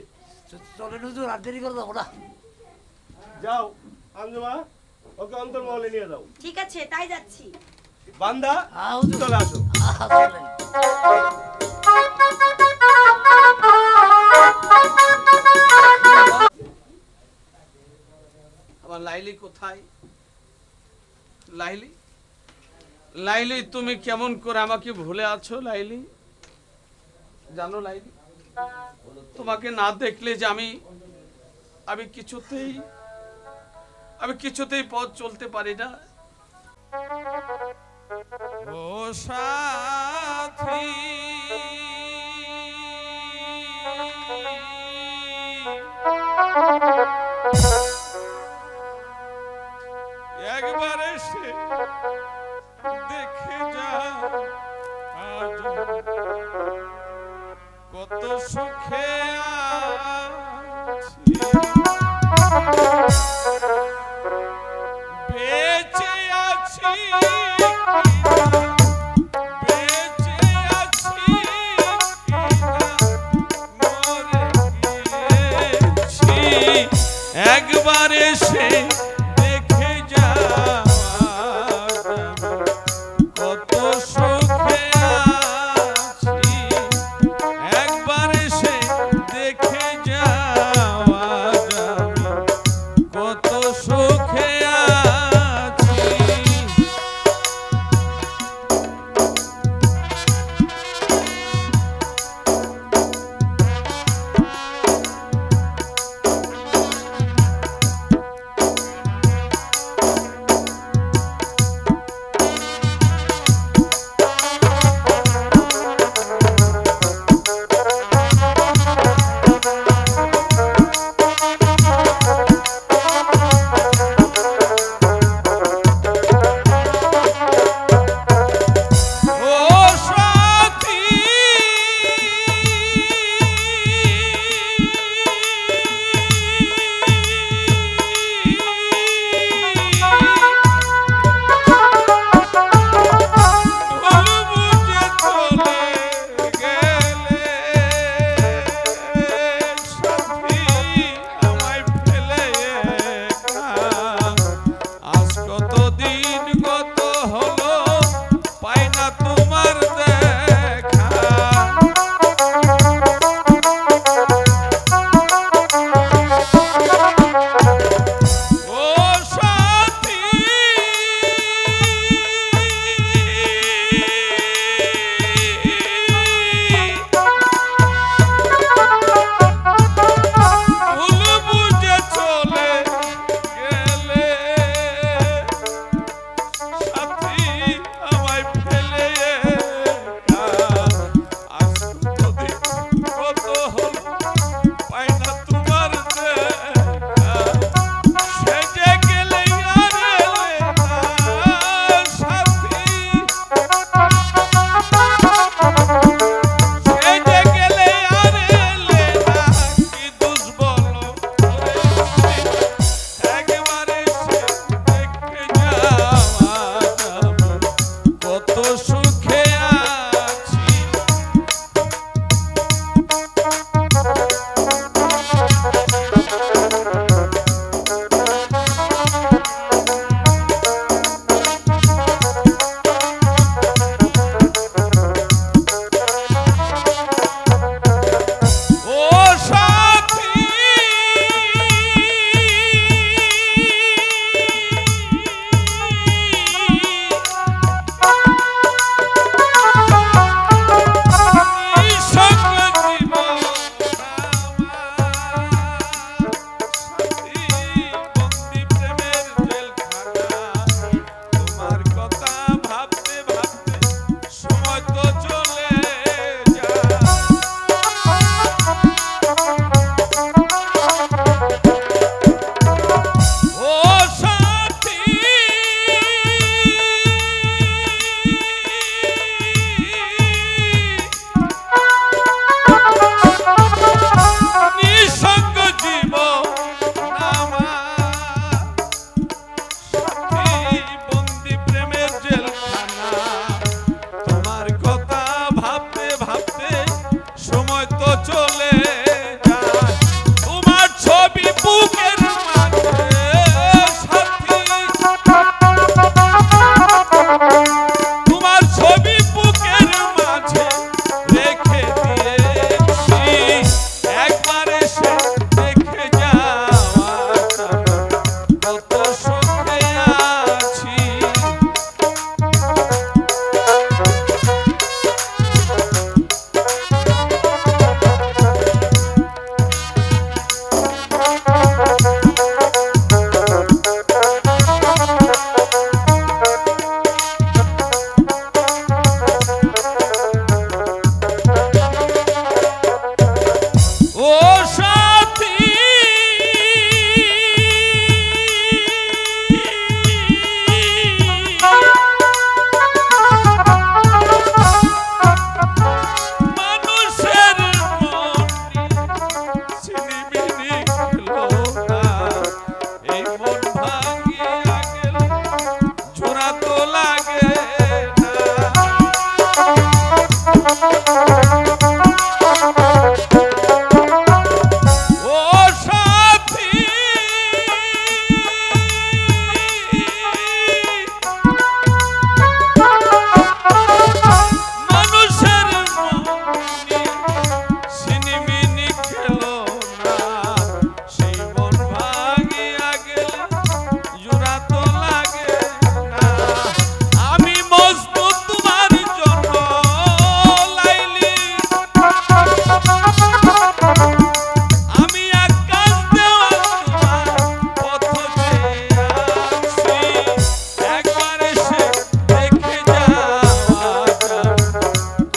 Speaker 3: চলেন হুজুর, আর দেরি করে দেবো না।
Speaker 8: যাও আঞ্জুমা, ওকে অন্তর্মহলে নিয়ে যাও।
Speaker 9: ঠিক আছে, তাই যাচ্ছি।
Speaker 8: বান্দা,
Speaker 3: হ্যাঁ হুজুর,
Speaker 8: চলে আসো।
Speaker 3: চলেন।
Speaker 1: আমার লাইলি কোথায়? লাইলি, লাইলি তুমি কেমন করে আমাকে ভুলে আছো লাইলি? জানো লাইলি, তোমাকে না দেখলে যে আমি কিছুতেই পথ চলতে পারি না। ও সাথী, একবার এসে দেখে যা আজ কত সুখে আছি, বেঁচে আছি, বেঁচে আছি, মরে গিয়েছি, একবার এসে দেখে যা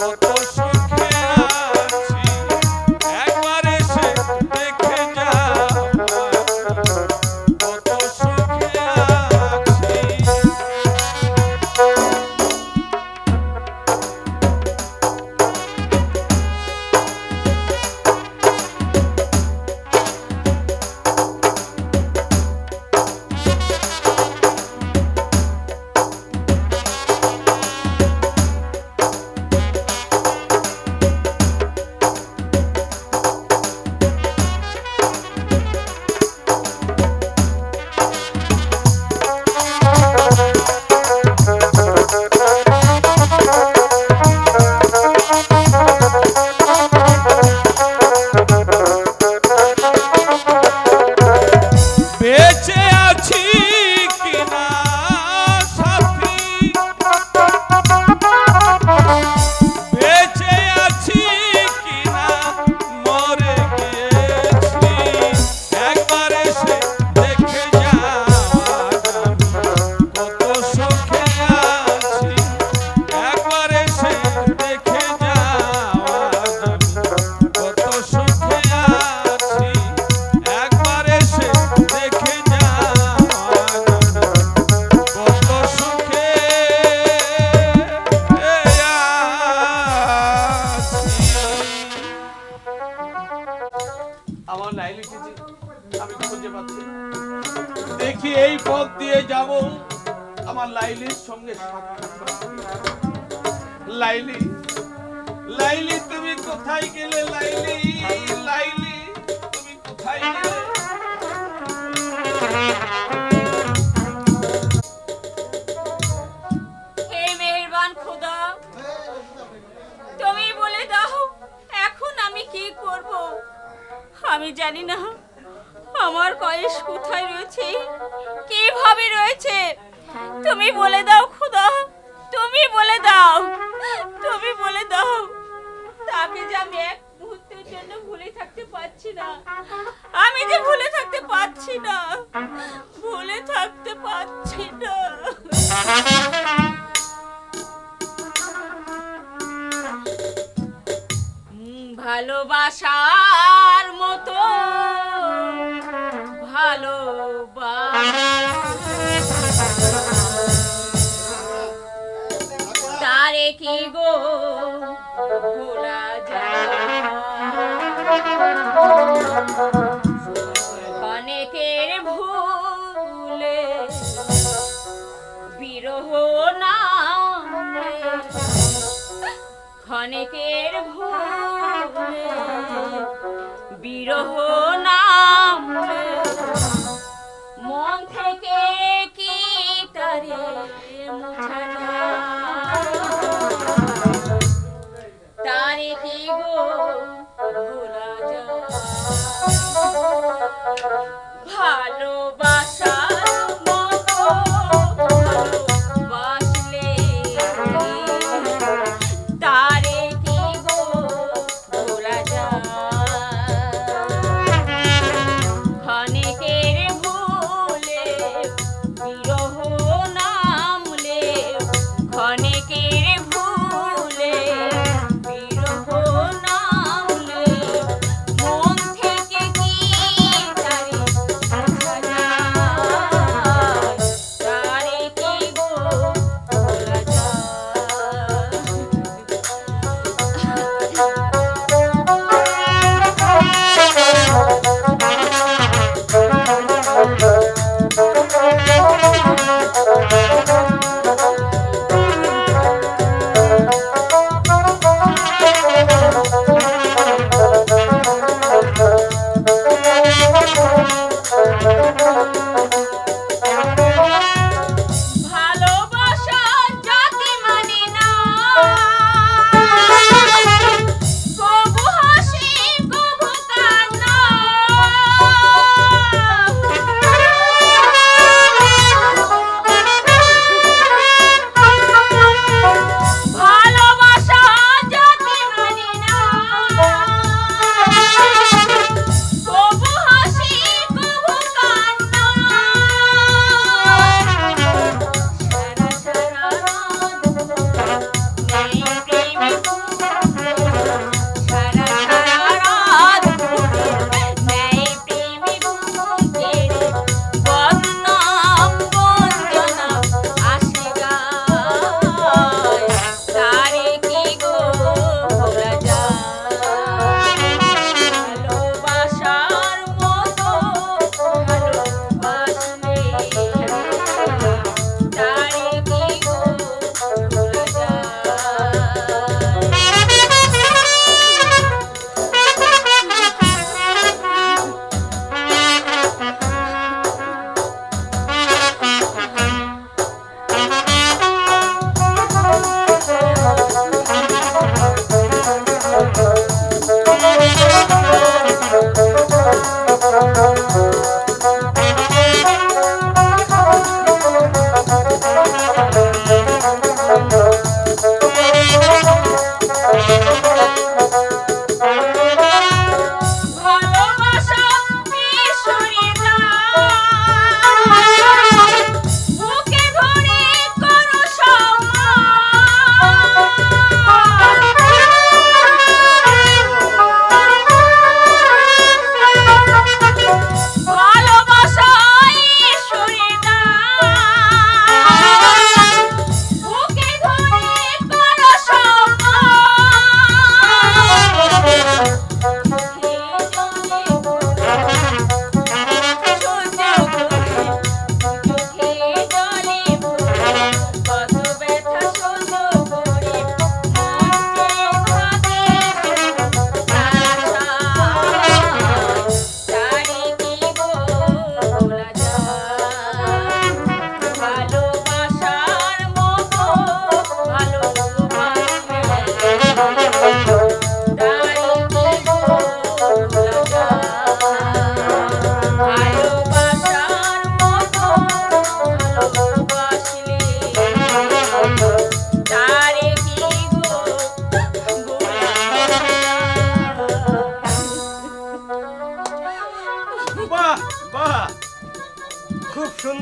Speaker 1: কত সুখে আছি একবার এসে দেখে যাও কত সুখে আছি। বেঁচে আছি কিনা সাথী বেঁচে আছি কিনা মরে গিয়েছি একবার এসে দেখে যাওয়া কত সুখে আছি একবার এসে দেখে যাওয়া কত সুখে আছি একবার এসে দেখে যাওয়া কত সুখে আমার লাইলিকে যে আমি খুঁজে পাচ্ছি দেখি এই পথ দিয়ে যাব আমার লাইলির সঙ্গে সাক্ষাৎ করতে। লাইলি লাইলি তুমি কোথায় গেলে লাইলি লাইলি তুমি কোথায় গেলে
Speaker 9: হে মেহেরবান খোদা, তুমি বলে দাও এখন আমি কি করব। আমি জানি না আমার কয়েস কোথায় রয়েছে, কিভাবে রয়েছে। তুমি বলে দাও খোদা, তুমি বলে দাও, তুমি বলে দাও। তাকে যে আমি এক মুহূর্তের জন্য ভুলে থাকতে পারছি না, আমি যে ভুলে থাকতে পারছি না, ভুলে থাকতে পারছি না। ভালোবাসার মতো তারে কি গো ভোলা যায়। অনেকের ভুলে বিরহ নামে, ক্ষণেকের ভুলে বিরহ নামে, মন থেকে কি তারে মুছা যায়। তারে কি গো ভোলা যায়। ভালোবাসার মতো ভালোবাসলে তারে কি গো ভোলা যায়। ক্ষণেকের ভুলে বিরহ নামলে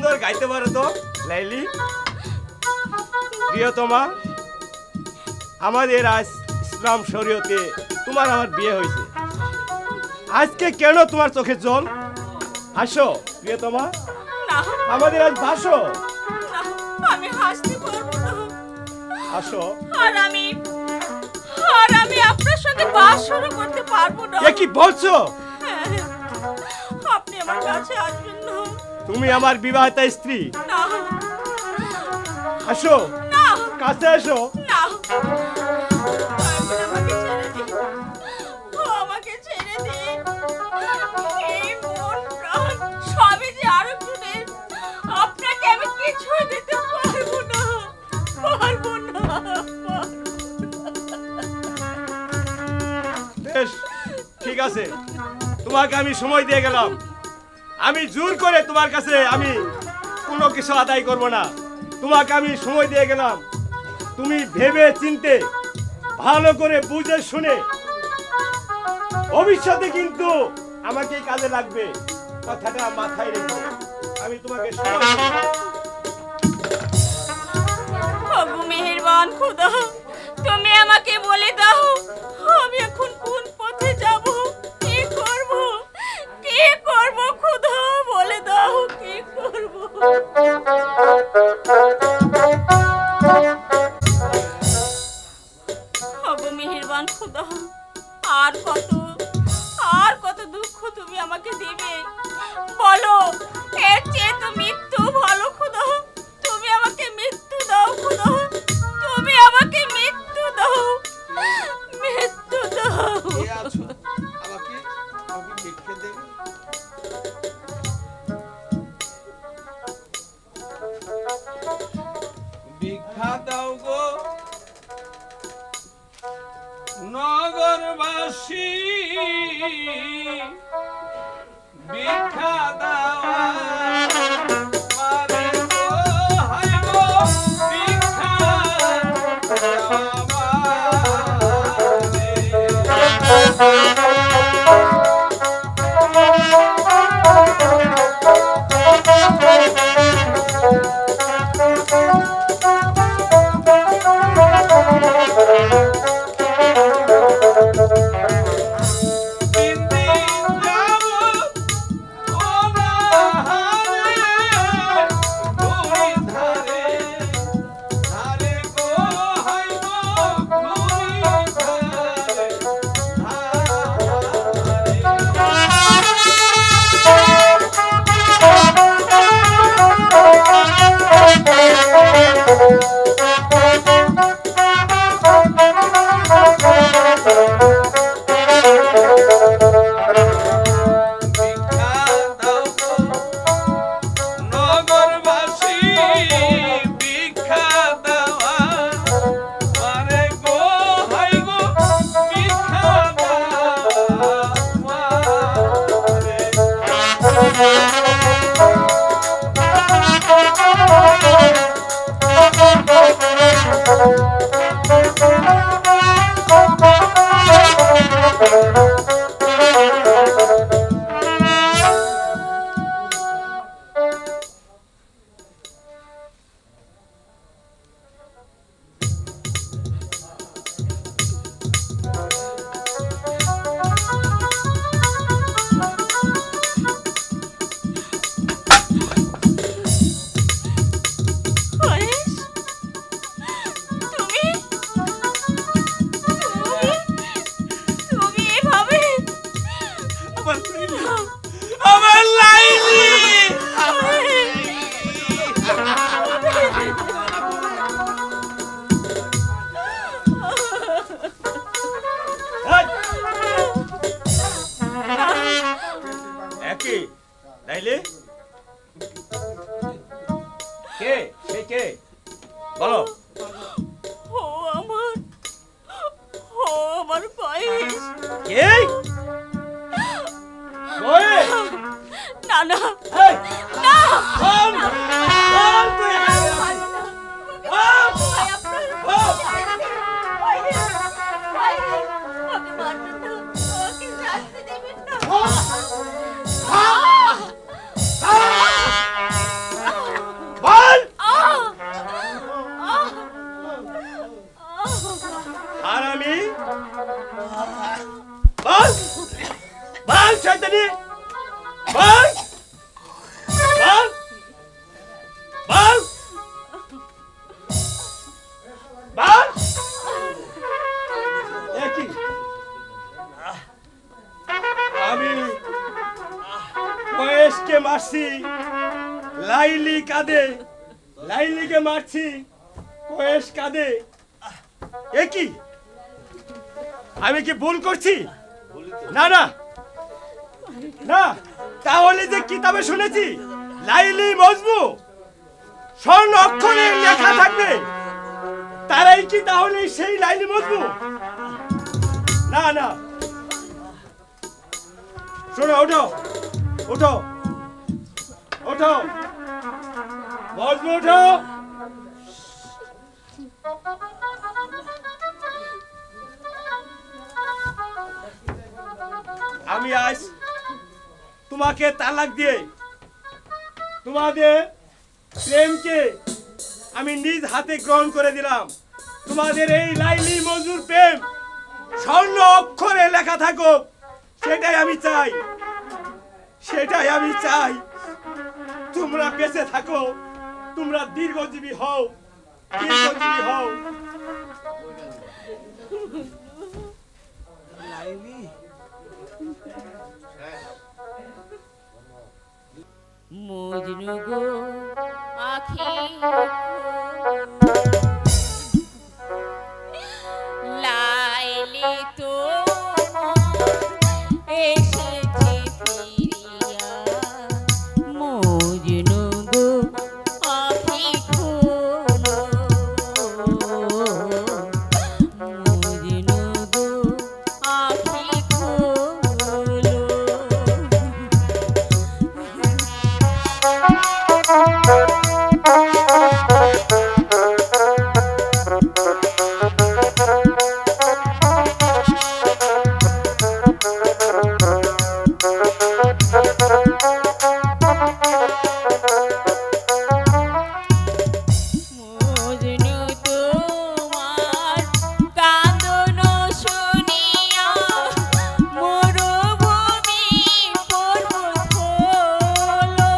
Speaker 8: সুন্দর গাইতে পারো তো লাইলি। প্রিয়তমা, আমাদের আজ ইসলাম শরীয়তে তোমার আমার বিয়ে হয়েছে, আজকে কেন তোমার চোখে জল? আসো প্রিয়তমা,
Speaker 9: না
Speaker 8: আমাদের আজ ভাসো।
Speaker 9: না, আমি হাসতে পারবো না।
Speaker 8: আসো।
Speaker 9: আর আমি আপনার সঙ্গে বাস শুরু করতে পারবো না।
Speaker 8: এ কি বলছো?
Speaker 9: হ্যাঁ, আপনি আমার কাছে আসবেন না।
Speaker 8: তুমি আমার বিবাহিতা স্ত্রী।
Speaker 9: না
Speaker 8: আসো,
Speaker 9: না
Speaker 8: কাছে আসো।
Speaker 9: না, আমাকে ছেড়ে দিন। এই মন প্রাণ সবই যে আরো শুনে আপনাকে আমি কিছুই দিতে পারবো না, পারবো না।
Speaker 8: বেশ, ঠিক আছে, তোমাকে আমি সময় দিয়ে গেলাম। আমি জোর করে তোমার কাছে আমি কোনো কিছু আদায় করব না। তোমাকে আমি সময় দিয়ে গেলাম, তুমি ভেবে চিনতে ভালো করে বুঝে শুনে ভবিষ্যতে কিন্তু আমাকে কাজে লাগবে, কথাটা মাথায় রেখো। আমি তোমাকে সময় দিলাম।
Speaker 9: ওগো মেহেরবান খোদা, তুমি আমাকে বলে দাও আমি এখন কোন পথে যাব, কি করব, কি করব খোদা, বলে দাও কি করব। ওগো মেহেরবান খোদা, আর কত দুঃখ তুমি আমাকে দিবে বলো? এর চেয়ে তো মৃত্যু ভালো খোদা। তুমি আমাকে মৃত্যু দাও খোদা, তুমি আমাকে মৃত্যু দাও, মৃত্যু দাও।
Speaker 1: কে আছো? আমাকে ভিক্ষে দেবে? ভিক্ষা দাও গো নগরবাসী, ভিক্ষা দাও আমারে গো, হায় গো ভিক্ষা দাও বলো।
Speaker 9: ও আমার কয়েস।
Speaker 8: কে? ওই
Speaker 9: না না
Speaker 8: এই
Speaker 9: না
Speaker 8: বল বল তুই বল বল শয়তানি বল বল বল বল একই আমি কয়েসকে মারছি লাইলি কাঁদে লাইলিকে মারছি কয়েস কাঁদে একই আমি কি ভুল করছি না না না তাহলে যে কিতাবে শুনেছি লাইলি মজনু স্বর্ণ অক্ষরে লেখা থাকবে তারাই কি তাহলে সেই লাইলি মজনু না না শোনো ওঠো ওঠো ওঠো মজনু ওঠো আমি আজ তোমাকে তালাক দিয়ে তোমাদের প্রেমকে আমি নিজ হাতে গ্রহণ করে দিলাম তোমাদের এই লাইলি মজনুর প্রেম স্বর্ণ অক্ষরে লেখা থাকুক সেটাই আমি চাই সেটাই আমি চাই তোমরা বেঁচে থাকো তোমরা দীর্ঘজীবী হও দীর্ঘজীবী হও
Speaker 2: লাইলি
Speaker 9: মজনু গো আখি লাইলি তো এসেছে ফিরিয়া মজনু গো আখি খোলো মজনু গো আখি খোলো মজনু তোমার কাঁদন শুনিয়া মরুভূমি পর্বত হলো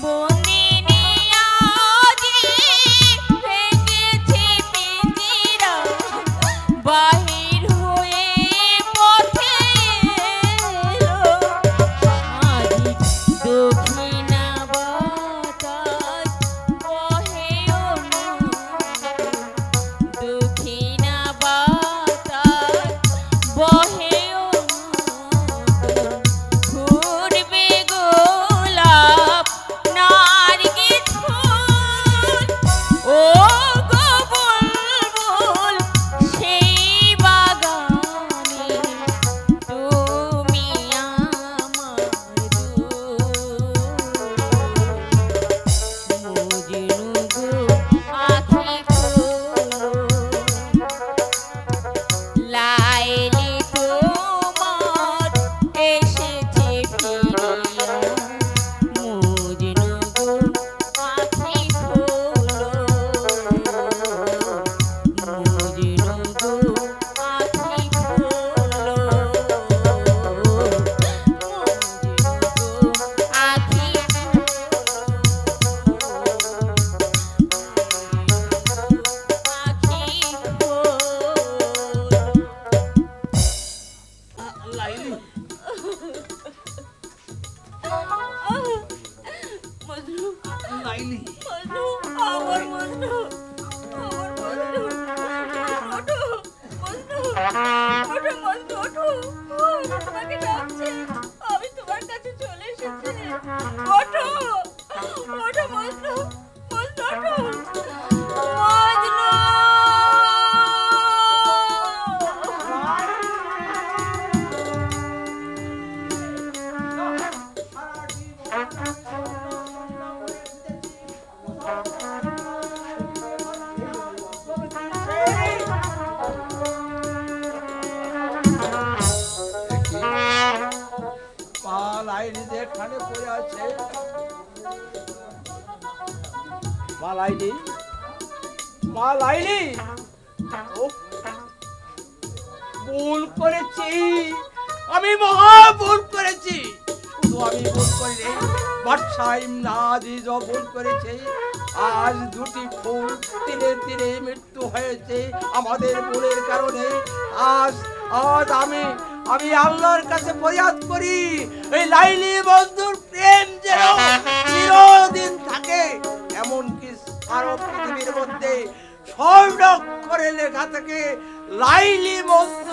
Speaker 9: বন্দিনী আজি ভেঙেছে পিঞ্জিরা বাহির হয়ে পথে এলো আজি দক্ষিণা বাতাস বহে দক্ষিণা বাতাস বহে ঘুরবে গোলাপ নার্গিস ফুল ও গো বুলবুল সেই বাগানে তুমি আমার মজনু গো আখি খোলো লাইলি তোমার এসেছে ফিরিয়া মজনু গো আখি খোলো মজনু গো আখি খোলো মজনু গো আখি
Speaker 2: লাইলি
Speaker 9: মজনু
Speaker 2: লাইলি
Speaker 9: মজনু আমার মজনু আমার মজনু ওঠো মজনু ওঠো মজনু ওঠো তোমাকে ডাকছে আমি তোমার কাছে চলে এসেছি ওঠো ওঠো মজনু মজনু ওঠো মজনু
Speaker 6: পা লাইনি যেখানে পড়ে আছে মা লাইনি ও ভুল করেছি, আমি মহা ভুল করেছি। শুধু আমি ভুল করি বাদশাহ ইমদাদ ভুল করেছে। আজ দুটি ফুল ধীরে ধীরে মৃত্যু হয়েছে আমাদের ভুলের কারণে। আজ আজ আমি আল্লাহর কাছে ফরিয়াদ করি এই লাইলি বন্ধুর প্রেম যেন চিরদিন থাকে, এমনকি সারা পৃথিবীর মধ্যে স্বর্ণাক্ষরে লেখা থাকে লাইলি বন্ধু